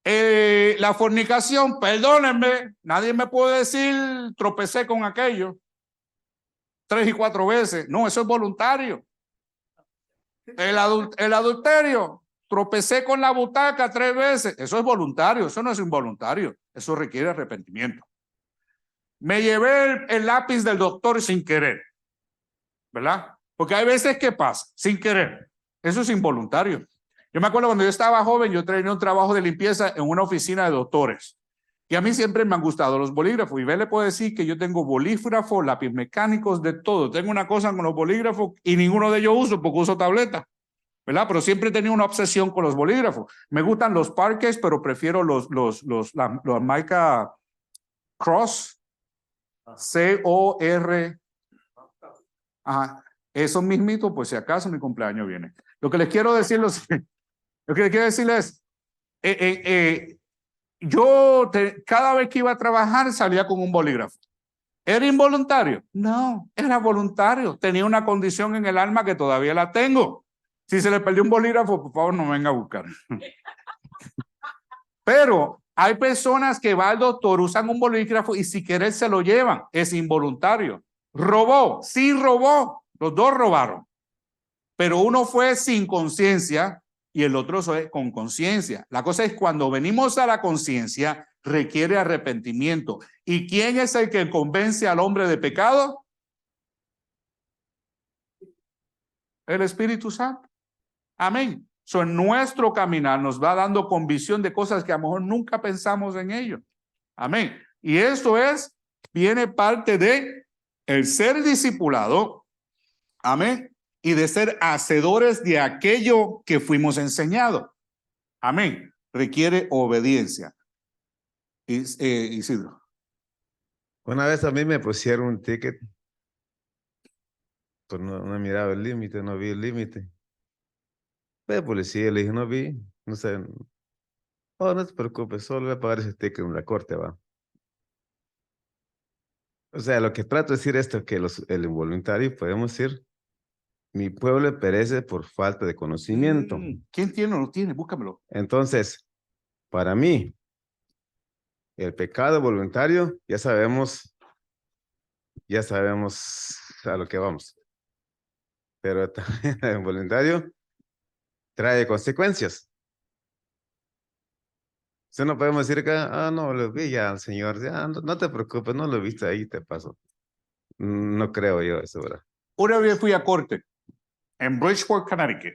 La fornicación, perdónenme, nadie me puede decir tropecé con aquello 3 y 4 veces. No, eso es voluntario. El adulterio, tropecé con la butaca 3 veces. Eso es voluntario, eso no es involuntario. Eso requiere arrepentimiento. Me llevé el lápiz del doctor sin querer, ¿verdad? Porque hay veces que pasa, sin querer. Eso es involuntario. Yo me acuerdo cuando yo estaba joven, yo tenía un trabajo de limpieza en una oficina de doctores. Y a mí siempre me han gustado los bolígrafos. Y le puedo decir que yo tengo bolígrafos, lápiz mecánicos, de todo. Tengo una cosa con los bolígrafos y ninguno de ellos uso porque uso tableta, ¿verdad? Pero siempre he tenido una obsesión con los bolígrafos. Me gustan los Parkers, pero prefiero la marca Cross, C-O-R. Ajá. Esos mismitos, pues si acaso mi cumpleaños viene. Lo que les quiero decir, lo que les quiero decirles, cada vez que iba a trabajar salía con un bolígrafo. ¿Era involuntario? No, era voluntario. Tenía una condición en el alma que todavía la tengo. Si se le perdió un bolígrafo, por favor no me venga a buscar. Pero hay personas que van al doctor, usan un bolígrafo y si quieren se lo llevan. Es involuntario. Robó, sí robó. Los dos robaron. Pero uno fue sin conciencia y el otro fue con conciencia. La cosa es cuando venimos a la conciencia, requiere arrepentimiento. ¿Y quién es el que convence al hombre de pecado? El Espíritu Santo. Amén. So, en nuestro caminar nos va dando convicción de cosas que a lo mejor nunca pensamos en ello. Amén. Y esto viene parte de el ser discipulado. Amén. Y de ser hacedores de aquello que fuimos enseñados. Amén. Requiere obediencia. Isidro. Una vez a mí me pusieron un ticket, pues no miraba el límite, no vi el límite. Pero policía le dije, no vi, no sé. Oh, no te preocupes, solo voy a pagar ese ticket en la corte, va. O sea, lo que trato de decir esto, que el involuntario, podemos decir, mi pueblo perece por falta de conocimiento. ¿Quién tiene o no tiene? Búscamelo. Entonces, para mí, el pecado voluntario, ya sabemos a lo que vamos. Pero también el voluntario trae consecuencias. Si no podemos decir que, no, lo vi ya al Señor, ya, no te preocupes, no lo viste ahí, te pasó. No creo yo eso, ¿verdad? Una vez fui a corte en Bridgeport, Connecticut,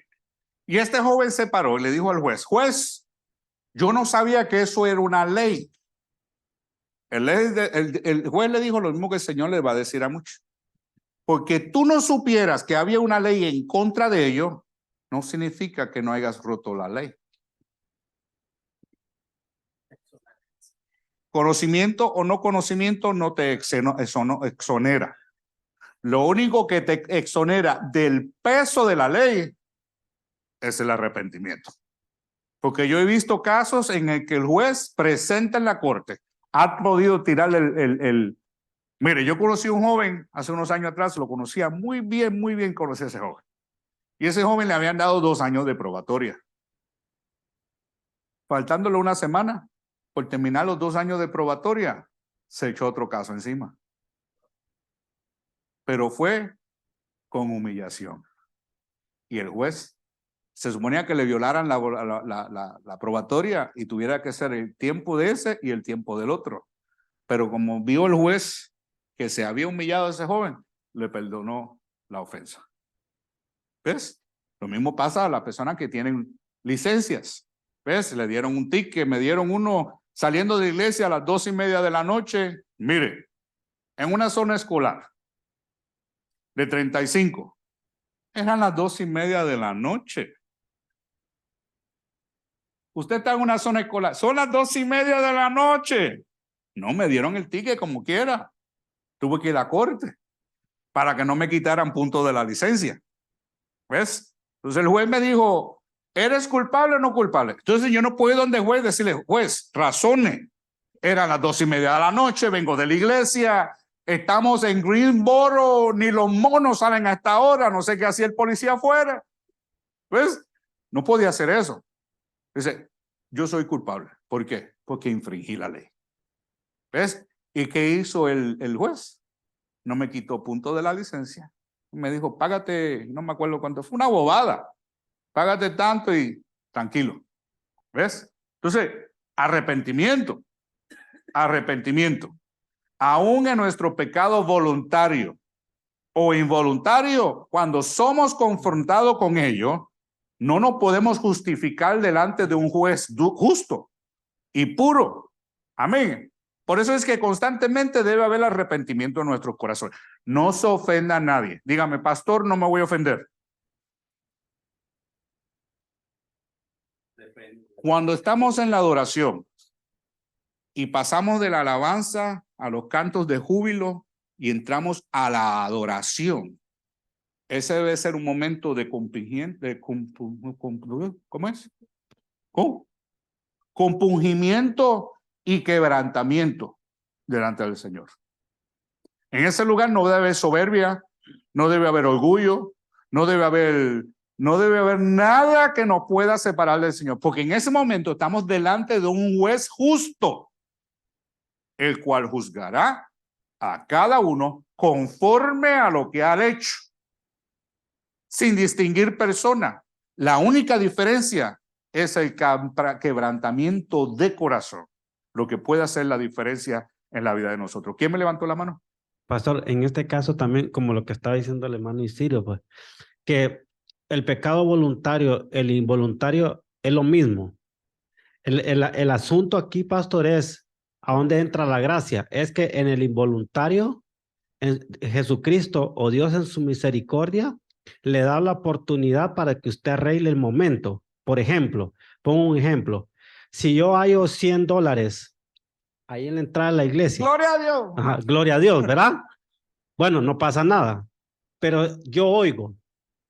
y este joven se paró y le dijo al juez, yo no sabía que eso era una ley. El juez le dijo lo mismo que el Señor le va a decir a muchos. Porque tú no supieras que había una ley en contra de ello, no significa que no hayas roto la ley. Conocimiento o no conocimiento no te exonera. Lo único que te exonera del peso de la ley es el arrepentimiento. Porque yo he visto casos en el que el juez presente en la corte ha podido tirarle Mire, yo conocí a un joven hace unos años atrás, lo conocía muy bien conocí a ese joven. Y ese joven le habían dado 2 años de probatoria. Faltándole una semana, por terminar los 2 años de probatoria, se echó otro caso encima. Pero fue con humillación. Y el juez se suponía que le violaran la probatoria y tuviera que ser el tiempo de ese y el tiempo del otro. Pero como vio el juez que se había humillado a ese joven, le perdonó la ofensa. ¿Ves? Lo mismo pasa a las personas que tienen licencias. ¿Ves? Le dieron un ticket, me dieron uno saliendo de iglesia a las 2:30 de la noche. Mire, en una zona escolar de 35, eran las 2:30 de la noche. Usted está en una zona escolar, son las 2:30 de la noche. No, me dieron el ticket como quiera. Tuve que ir a la corte para que no me quitaran puntos de la licencia. ¿Ves? Entonces el juez me dijo, ¿eres culpable o no culpable? Entonces yo no puedo ir donde el juez decirle, juez, razone. Eran las 2:30 de la noche, vengo de la iglesia, estamos en Greensboro, ni los monos salen a esta hora, no sé qué hacía el policía afuera. ¿Ves? No podía hacer eso. Dice, yo soy culpable. ¿Por qué? Porque infringí la ley. ¿Ves? ¿Y qué hizo el juez? No me quitó punto de la licencia. Me dijo, págate, no me acuerdo cuánto, fue una bobada. Págate tanto y tranquilo. ¿Ves? Entonces, arrepentimiento. Arrepentimiento. Aún en nuestro pecado voluntario o involuntario, cuando somos confrontados con ello, no nos podemos justificar delante de un juez justo y puro. Amén. Por eso es que constantemente debe haber arrepentimiento en nuestros corazones. No se ofenda a nadie. Dígame, pastor, no me voy a ofender. Cuando estamos en la adoración y pasamos de la alabanza a los cantos de júbilo y entramos a la adoración, ese debe ser un momento de ¿cómo es? Compungimiento y quebrantamiento delante del Señor. En ese lugar no debe haber soberbia, no debe haber orgullo, no debe haber nada que nos pueda separar del Señor, porque en ese momento estamos delante de un juez justo, el cual juzgará a cada uno conforme a lo que ha hecho, sin distinguir persona. La única diferencia es el quebrantamiento de corazón, lo que puede hacer la diferencia en la vida de nosotros. ¿Quién me levantó la mano? Pastor, en este caso también, como lo que estaba diciendo el hermano Isidro, pues, que el pecado voluntario, el involuntario es lo mismo. El asunto aquí, pastor, es ¿a dónde entra la gracia? Es que en el involuntario, Jesucristo o Dios en su misericordia le da la oportunidad para que usted arregle el momento. Por ejemplo, pongo un ejemplo. Si yo hallo $100 ahí en la entrada de la iglesia. ¡Gloria a Dios! Ajá, gloria a Dios, ¿verdad? Bueno, no pasa nada. Pero yo oigo,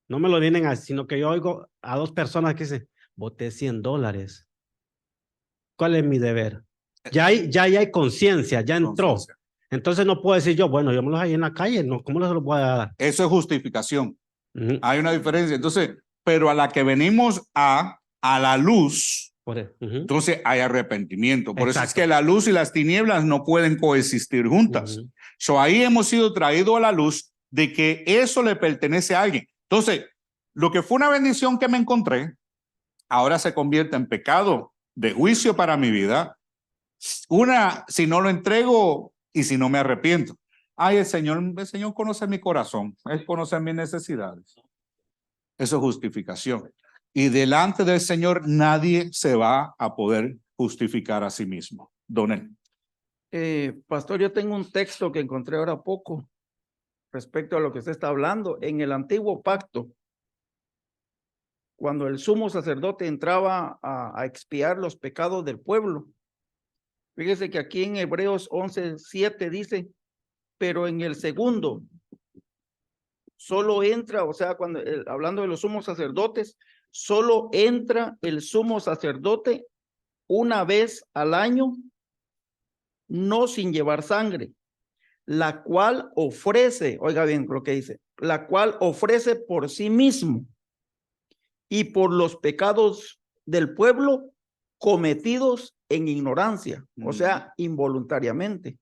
no me lo vienen a, sino que yo oigo a dos personas que dicen, boté $100. ¿Cuál es mi deber? Ya hay conciencia, ya entró. Conciencia. Entonces no puedo decir yo, bueno, yo me los hallo en la calle, no, ¿cómo se los voy a dar? Eso es justificación. Ujú. Hay una diferencia. Entonces, pero a la que venimos a la luz, Ujú. entonces hay arrepentimiento. Por eso es Exacto. que la luz y las tinieblas no pueden coexistir juntas. Ujú. So, ahí hemos sido traídos a la luz de que eso le pertenece a alguien. Entonces, lo que fue una bendición que me encontré, ahora se convierte en pecado de juicio para mi vida. Una, si no lo entrego y si no me arrepiento. Ay, el Señor conoce mi corazón. Él conoce mis necesidades. Eso es justificación. Y delante del Señor nadie se va a poder justificar a sí mismo. Donel. Pastor, yo tengo un texto que encontré ahora poco respecto a lo que usted está hablando. En el antiguo pacto, cuando el sumo sacerdote entraba a expiar los pecados del pueblo, fíjese que aquí en Hebreos 11:7 dice, pero en el segundo solo entra, o sea, cuando hablando de los sumos sacerdotes, solo entra el sumo sacerdote una vez al año, no sin llevar sangre, la cual ofrece, oiga bien lo que dice, la cual ofrece por sí mismo y por los pecados del pueblo cometidos en ignorancia, o sea, involuntariamente.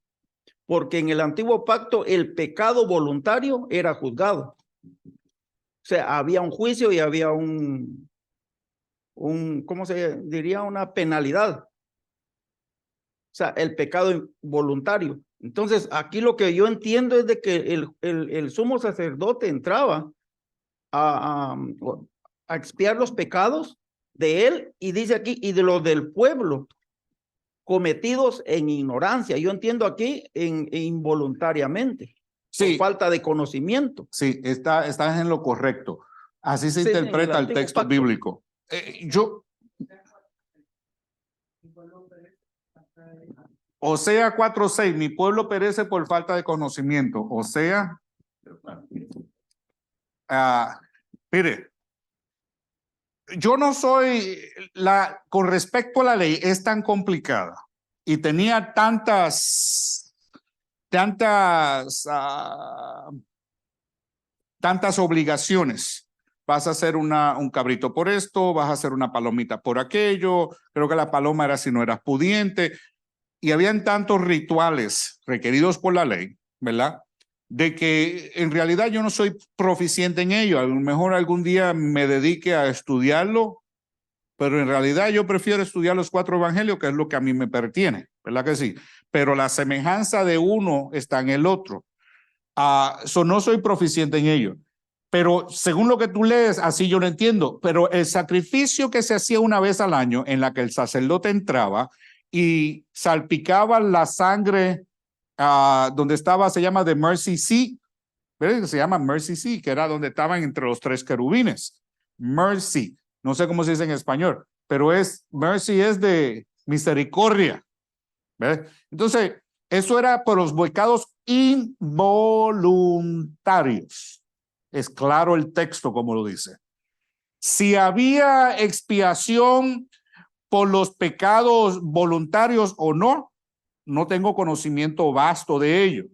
Porque en el antiguo pacto el pecado voluntario era juzgado. sea, había un juicio y había ¿cómo se diría? Una penalidad. O sea, el pecado voluntario. Entonces, aquí lo que yo entiendo es de que el sumo sacerdote entraba a, a, a expiar los pecados de él, y dice aquí, y de los del pueblo, cometidos en ignorancia. Yo entiendo aquí involuntariamente, por Sí, falta de conocimiento. sí, estás en lo correcto. Así se Sí, en el interpreta el antiguo texto pacto. bíblico. Osea 4:6, mi pueblo perece por falta de conocimiento. Osea, mire, yo no soy, con respecto a la ley, es tan complicada y tenía tantas obligaciones. Vas a hacer un cabrito por esto, vas a hacer una palomita por aquello. Creo que la paloma era si no eras pudiente. Y habían tantos rituales requeridos por la ley, ¿verdad? De que en realidad yo no soy proficiente en ello. A lo mejor algún día me dedique a estudiarlo, pero en realidad yo prefiero estudiar los 4 evangelios, que es lo que a mí me pertiene, ¿verdad que sí? Pero la semejanza de uno está en el otro. No soy proficiente en ello. Pero según lo que tú lees, así yo lo entiendo. Pero el sacrificio que se hacía una vez al año, en la que el sacerdote entraba y salpicaba la sangre donde estaba, se llama The Mercy Seat, ¿verdad? Se llama Mercy Seat, que era donde estaban entre los 3 querubines. Mercy, no sé cómo se dice en español, pero mercy es de misericordia, ¿verdad? Entonces, eso era por los pecados involuntarios. Es claro el texto como lo dice. Si había expiación por los pecados voluntarios o no, no tengo conocimiento vasto de ello.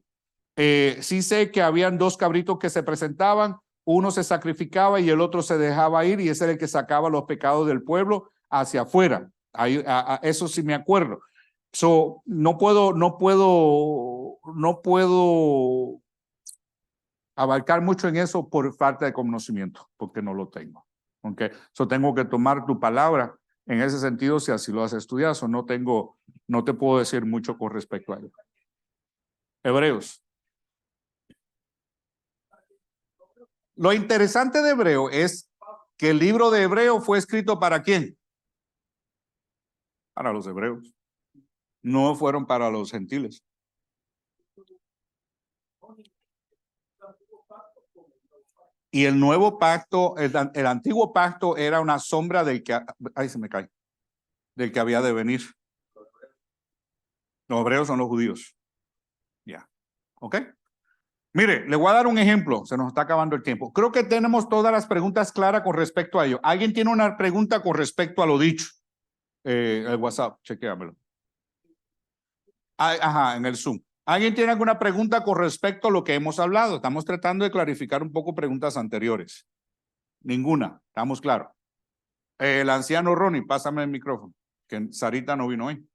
Sí sé que habían 2 cabritos que se presentaban, uno se sacrificaba y el otro se dejaba ir, y ese era el que sacaba los pecados del pueblo hacia afuera. Eso sí me acuerdo. No puedo abarcar mucho en eso por falta de conocimiento, porque no lo tengo. Okay. Tengo que tomar tu palabra en ese sentido, si así lo has estudiado. No te puedo decir mucho con respecto a ello. Hebreos. Lo interesante de Hebreo es que el libro de Hebreo fue escrito ¿para quién? Para los hebreos. No fueron para los gentiles. Y el nuevo pacto, el antiguo pacto era una sombra del que, se me cae, del que había de venir. Los hebreos son los judíos. Ya. ¿Ok? Mire, le voy a dar un ejemplo. Se nos está acabando el tiempo. Creo que tenemos todas las preguntas claras con respecto a ello. ¿Alguien tiene una pregunta con respecto a lo dicho? El WhatsApp, chequéamelo. Ajá, en el Zoom. ¿Alguien tiene alguna pregunta con respecto a lo que hemos hablado? Estamos tratando de clarificar un poco preguntas anteriores. Ninguna, estamos claros. El anciano Ronnie, pásame el micrófono, que Sarita no vino hoy.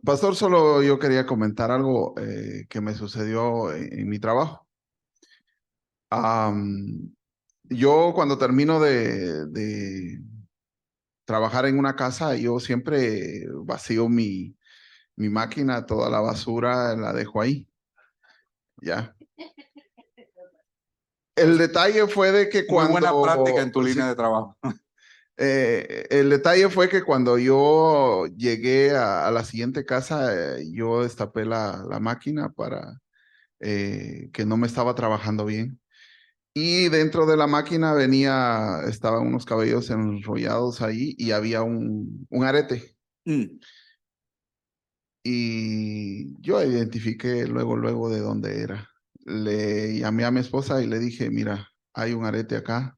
Pastor, solo yo quería comentar algo que me sucedió en mi trabajo. Yo cuando termino de trabajar en una casa, yo siempre vacío mi máquina, toda la basura la dejo ahí. Ya. El detalle fue de que Muy buena cuando... práctica en tu sí, línea de trabajo. el detalle fue que cuando yo llegué a la siguiente casa, yo destapé la máquina para que no me estaba trabajando bien. Y dentro de la máquina estaban unos cabellos enrollados ahí y había un arete. Y yo identifiqué luego de dónde era. Le llamé a mi esposa y le dije, mira, hay un arete acá.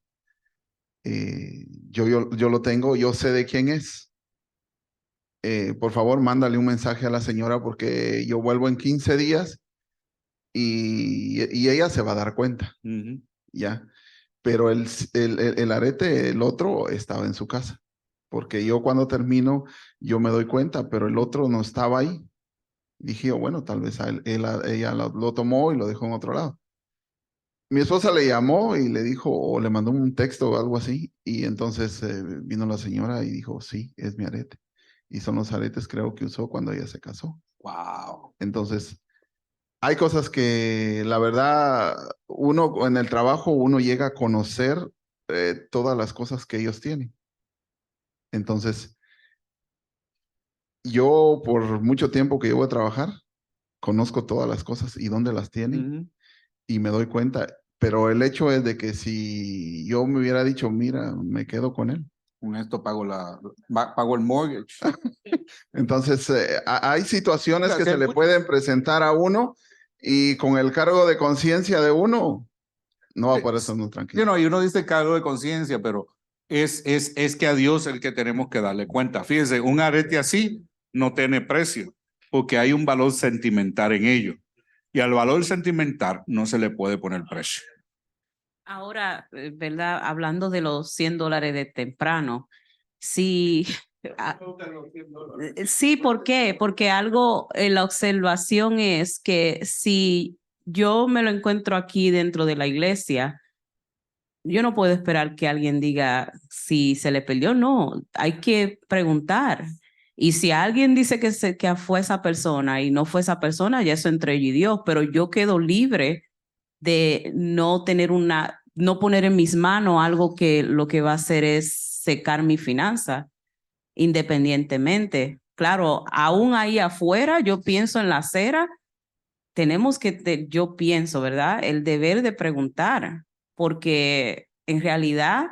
Yo lo tengo, yo sé de quién es. Por favor, mándale un mensaje a la señora porque yo vuelvo en 15 días y ella se va a dar cuenta. Ya. Pero el arete, el otro, estaba en su casa. Porque yo cuando termino, yo me doy cuenta, pero el otro no estaba ahí. Dije yo, bueno, tal vez ella lo tomó y lo dejó en otro lado. Mi esposa le llamó y le dijo, o le mandó un texto o algo así, y entonces vino la señora y dijo, sí, es mi arete. Y son los aretes creo que usó cuando ella se casó. Wow. Entonces, hay cosas que la verdad, uno en el trabajo, uno llega a conocer todas las cosas que ellos tienen. Entonces, yo por mucho tiempo que llevo a trabajar, conozco todas las cosas y dónde las tienen y me doy cuenta. Pero el hecho es de que si yo me hubiera dicho, mira, me quedo con él. Con esto pago el mortgage. Entonces, hay situaciones O sea, que que se le mucho- pueden presentar a uno y con el cargo de conciencia de uno, no va a poder estar tranquilo. Y uno dice cargo de conciencia, pero es que a Dios el que tenemos que darle cuenta. Fíjese, un arete así no tiene precio, porque hay un valor sentimental en ello. Y al valor sentimental no se le puede poner precio. Ahora, ¿verdad? Hablando de los $100 de temprano, sí, sí, ¿por qué? Porque algo, la observación es que si yo me lo encuentro aquí dentro de la iglesia, yo no puedo esperar que alguien diga si se le perdió, no, hay que preguntar. Y si alguien dice que fue esa persona y no fue esa persona, ya eso entre ella y Dios, pero yo quedo libre de no tener no poner en mis manos algo que lo que va a hacer es secar mi finanza independientemente. Claro, aún ahí afuera, yo pienso en la acera, tenemos que, yo pienso, ¿verdad? El deber de preguntar, porque en realidad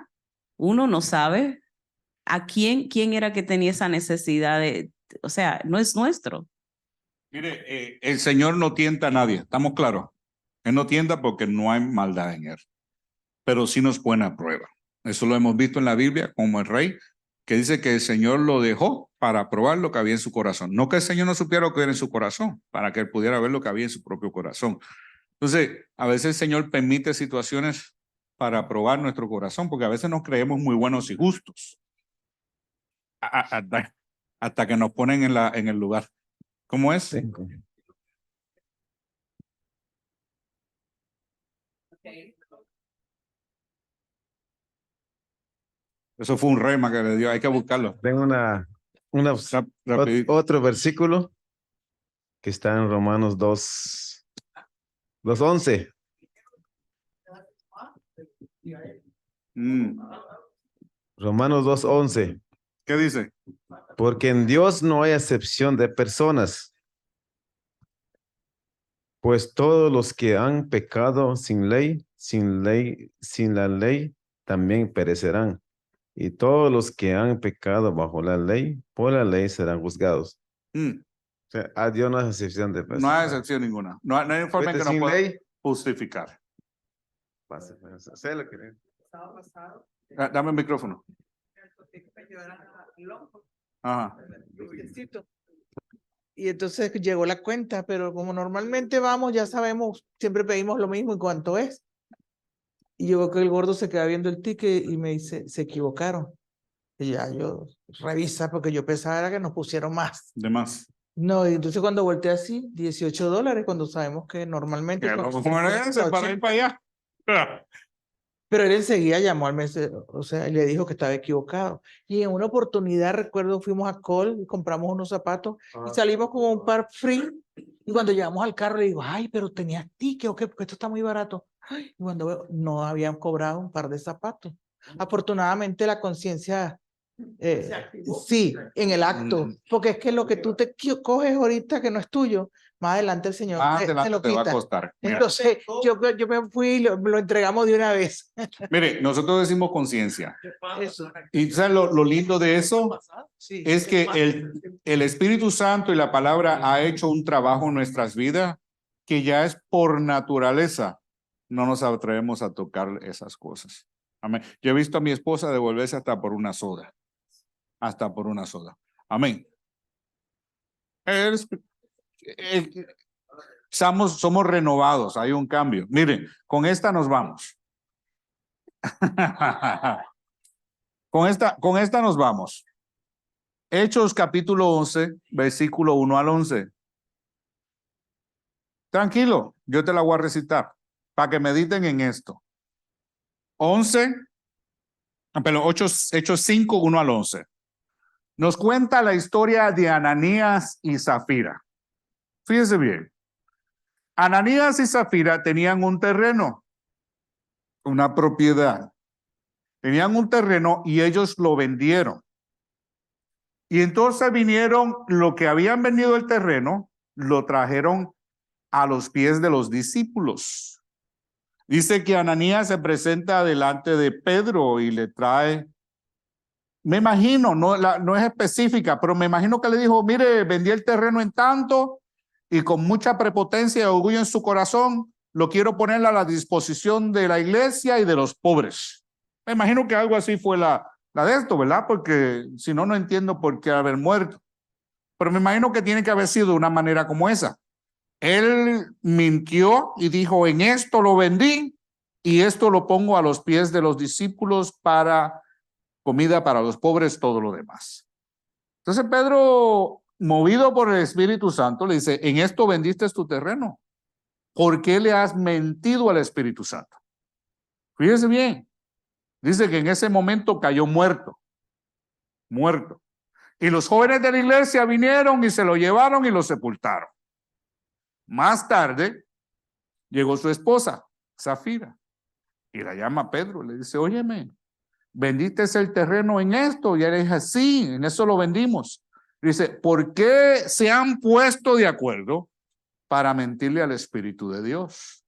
uno no sabe a quién era que tenía esa necesidad o sea, no es nuestro. Mire, el Señor no tienta a nadie, ¿estamos claros? Él no tienta porque no hay maldad en él, pero sí nos pone a prueba. Eso lo hemos visto en la Biblia como el rey, que dice que el Señor lo dejó para probar lo que había en su corazón. No que el Señor no supiera lo que era en su corazón, para que él pudiera ver lo que había en su propio corazón. Entonces, a veces el Señor permite situaciones para probar nuestro corazón, porque a veces nos creemos muy buenos y justos, hasta que nos ponen en el lugar. ¿Cómo es? Eso fue un rema que le dio, hay que buscarlo. Tengo Rapidito. otro versículo que está en Romanos 2:11. Romanos 2:11. ¿Qué dice? Porque en Dios no hay acepción de personas, pues todos los que han pecado sin la ley, también perecerán. Y todos los que han pecado bajo la ley, por la ley serán juzgados. O sea, a Dios no hay excepción de personas. No hay excepción ninguna. No hay informe que no sin pueda ley, justificar. pasa, sé lo que- Dame el micrófono. Ajá. Y entonces llegó la cuenta, pero como normalmente vamos, ya sabemos, siempre pedimos lo mismo y cuánto es. Y yo veo que el gordo se queda viendo el ticket y me dice, se equivocaron. Y ya yo revisa porque yo pensaba era que nos pusieron más. De más. No, y entonces cuando volteé así, $18, cuando sabemos que normalmente... ¿Cómo era ese para ir para allá? Pero él enseguida llamó al mesero, o sea, y le dijo que estaba equivocado. Y en una oportunidad, recuerdo, fuimos a Cole y compramos unos zapatos y salimos con un par free. Y cuando llegamos al carro le digo, ay, pero tenías ticket o qué, porque esto está muy barato. Ay, y cuando veo, no habían cobrado un par de zapatos. Afortunadamente la conciencia, sí, en el acto, porque es que lo que tú te coges ahorita que no es tuyo, más adelante el Señor Más te adelante lo te va a quita. costar. Mira. Entonces yo me fui y lo entregamos de una vez. Mire, nosotros decimos conciencia. Eso. Y ¿sabes lo lindo de eso? Sí. Es que el Espíritu Santo y la palabra ha hecho un trabajo en nuestras vidas que ya es por naturaleza. No nos atrevemos a tocar esas cosas. Amén. Yo he visto a mi esposa devolverse hasta por una soda. Hasta por una soda. Amén. Somos renovados, hay un cambio. Miren, con esta nos vamos. Con esta nos vamos. Hechos capítulo 11, versículo 1 al 11. Tranquilo, yo te la voy a recitar para que mediten en esto. 8, Hechos 5, 1 al 11. Nos cuenta la historia de Ananías y Zafira. Fíjense bien. Ananías y Zafira tenían un terreno, una propiedad. Tenían un terreno y ellos lo vendieron. Y entonces vinieron, lo que habían vendido el terreno, lo trajeron a los pies de los discípulos. Dice que Ananías se presenta delante de Pedro y le trae, me imagino, no es específica, pero me imagino que le dijo, mire, vendí el terreno en tanto y con mucha prepotencia y orgullo en su corazón, lo quiero poner a la disposición de la iglesia y de los pobres. Me imagino que algo así fue la de esto, ¿verdad? Porque si no, no entiendo por qué haber muerto. Pero me imagino que tiene que haber sido de una manera como esa. Él mintió y dijo, en esto lo vendí y esto lo pongo a los pies de los discípulos para comida para los pobres, todo lo demás. Entonces Pedro, movido por el Espíritu Santo, le dice, en esto vendiste tu terreno. ¿Por qué le has mentido al Espíritu Santo? Fíjese bien. Dice que en ese momento cayó muerto. Muerto. Y los jóvenes de la iglesia vinieron y se lo llevaron y lo sepultaron. Más tarde llegó su esposa, Zafira, y la llama a Pedro. Le dice, óyeme, ¿vendiste el terreno en esto? Y él dice, sí, en eso lo vendimos. Dice, ¿por qué se han puesto de acuerdo para mentirle al Espíritu de Dios?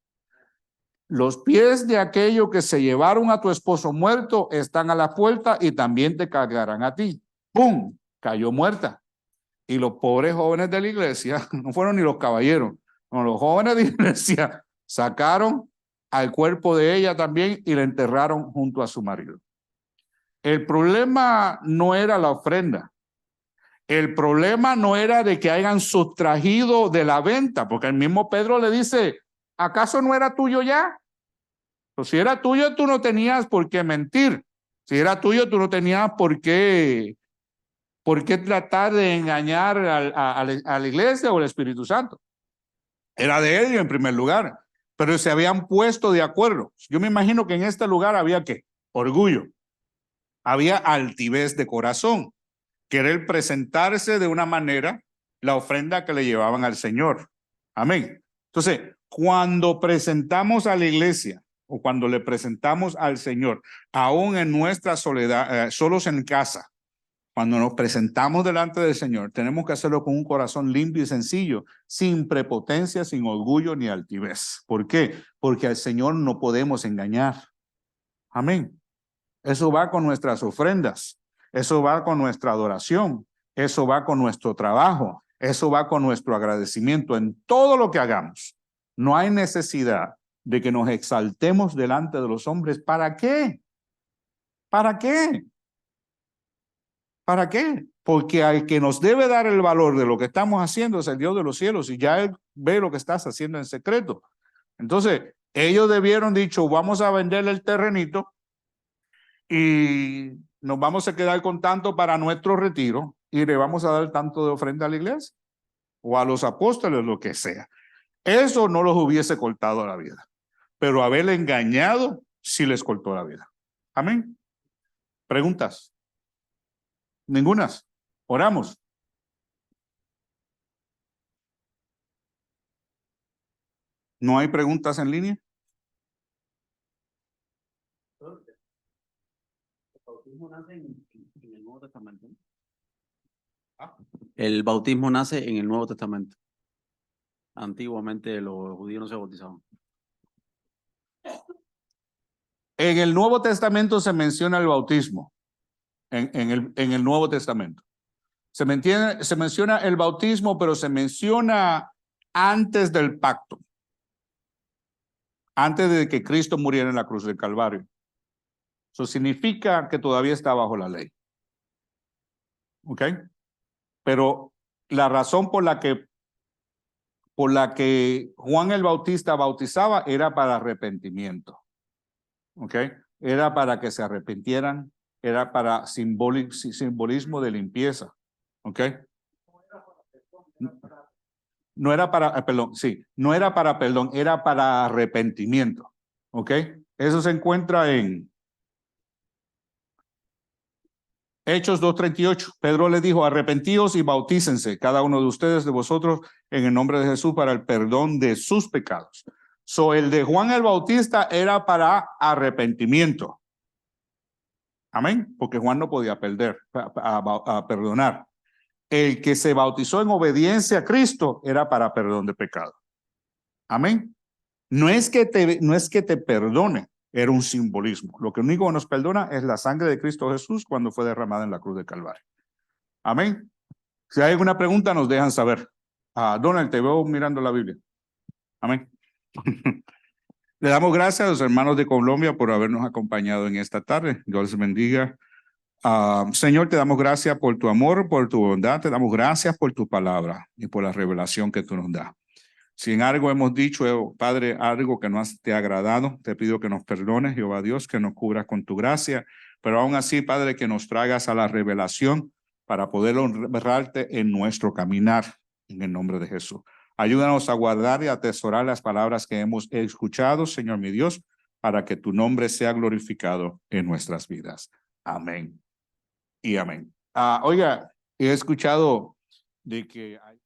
Los pies de aquello que se llevaron a tu esposo muerto están a la puerta y también te cargarán a ti. ¡Pum! Cayó muerta. Y los pobres jóvenes de la iglesia, no fueron ni los caballeros, no, los jóvenes de la iglesia sacaron al cuerpo de ella también y la enterraron junto a su marido. El problema no era la ofrenda. El problema no era de que hayan sustraído de la venta, porque el mismo Pedro le dice, ¿acaso no era tuyo ya? Pues si era tuyo, tú no tenías por qué mentir. Si era tuyo, tú no tenías por qué tratar de engañar a la iglesia o al Espíritu Santo. Era de ellos en primer lugar, pero se habían puesto de acuerdo. Yo me imagino que en este lugar había ¿qué? Orgullo. Había altivez de corazón. Querer presentarse de una manera la ofrenda que le llevaban al Señor. Amén. Entonces, cuando presentamos a la iglesia o cuando le presentamos al Señor, aún en nuestra soledad, solos en casa, cuando nos presentamos delante del Señor, tenemos que hacerlo con un corazón limpio y sencillo, sin prepotencia, sin orgullo ni altivez. ¿Por qué? Porque al Señor no podemos engañar. Amén. Eso va con nuestras ofrendas, eso va con nuestra adoración, eso va con nuestro trabajo, eso va con nuestro agradecimiento en todo lo que hagamos. No hay necesidad de que nos exaltemos delante de los hombres. ¿Para qué? ¿Para qué? ¿Para qué? Porque al que nos debe dar el valor de lo que estamos haciendo es el Dios de los cielos y ya Él ve lo que estás haciendo en secreto. Entonces, ellos debieron dicho, vamos a venderle el terrenito y nos vamos a quedar con tanto para nuestro retiro y le vamos a dar tanto de ofrenda a la iglesia o a los apóstoles, lo que sea. Eso no los hubiese cortado la vida, pero haberle engañado sí les cortó la vida. Amén. ¿Preguntas? Ningunas. Oramos. ¿No hay preguntas en línea? El bautismo nace en el Nuevo Testamento. Antiguamente los judíos no se bautizaban. En el Nuevo Testamento se menciona el bautismo. En el Nuevo Testamento. Se menciona el bautismo, pero se menciona antes del pacto. Antes de que Cristo muriera en la cruz del Calvario. Eso significa que todavía está bajo la ley. ¿Ok? Pero la razón por la que Juan el Bautista bautizaba era para arrepentimiento. ¿Ok? Era para que se arrepintieran, era para simbolismo de limpieza. ¿Ok? No era para, perdón, sí, no era para perdón, era para arrepentimiento. ¿Ok? Eso se encuentra en Hechos 2:38. Pedro le dijo, arrepentíos y bautícense cada uno de ustedes de vosotros en el nombre de Jesús para el perdón de sus pecados. So, el de Juan el Bautista era para arrepentimiento. Amén. Porque Juan no podía perdonar. El que se bautizó en obediencia a Cristo era para perdón de pecado. Amén. No es que te perdone, era un simbolismo. Lo que único que nos perdona es la sangre de Cristo Jesús cuando fue derramada en la cruz de Calvario. Amén. Si hay alguna pregunta, nos dejan saber. Donald, te veo mirando la Biblia. Amén. Le damos gracias a los hermanos de Colombia por habernos acompañado en esta tarde. Dios les bendiga. Señor, te damos gracias por tu amor, por tu bondad. Te damos gracias por tu palabra y por la revelación que tú nos das. Si en algo hemos dicho, Padre, algo que no te ha agradado, te pido que nos perdones, Jehová Dios, que nos cubras con tu gracia, pero aún así, Padre, que nos traigas a la revelación para poder honrarte en nuestro caminar, en el nombre de Jesús. Ayúdanos a guardar y atesorar las palabras que hemos escuchado, Señor mi Dios, para que tu nombre sea glorificado en nuestras vidas. Amén y amén. Oiga, he escuchado de que hay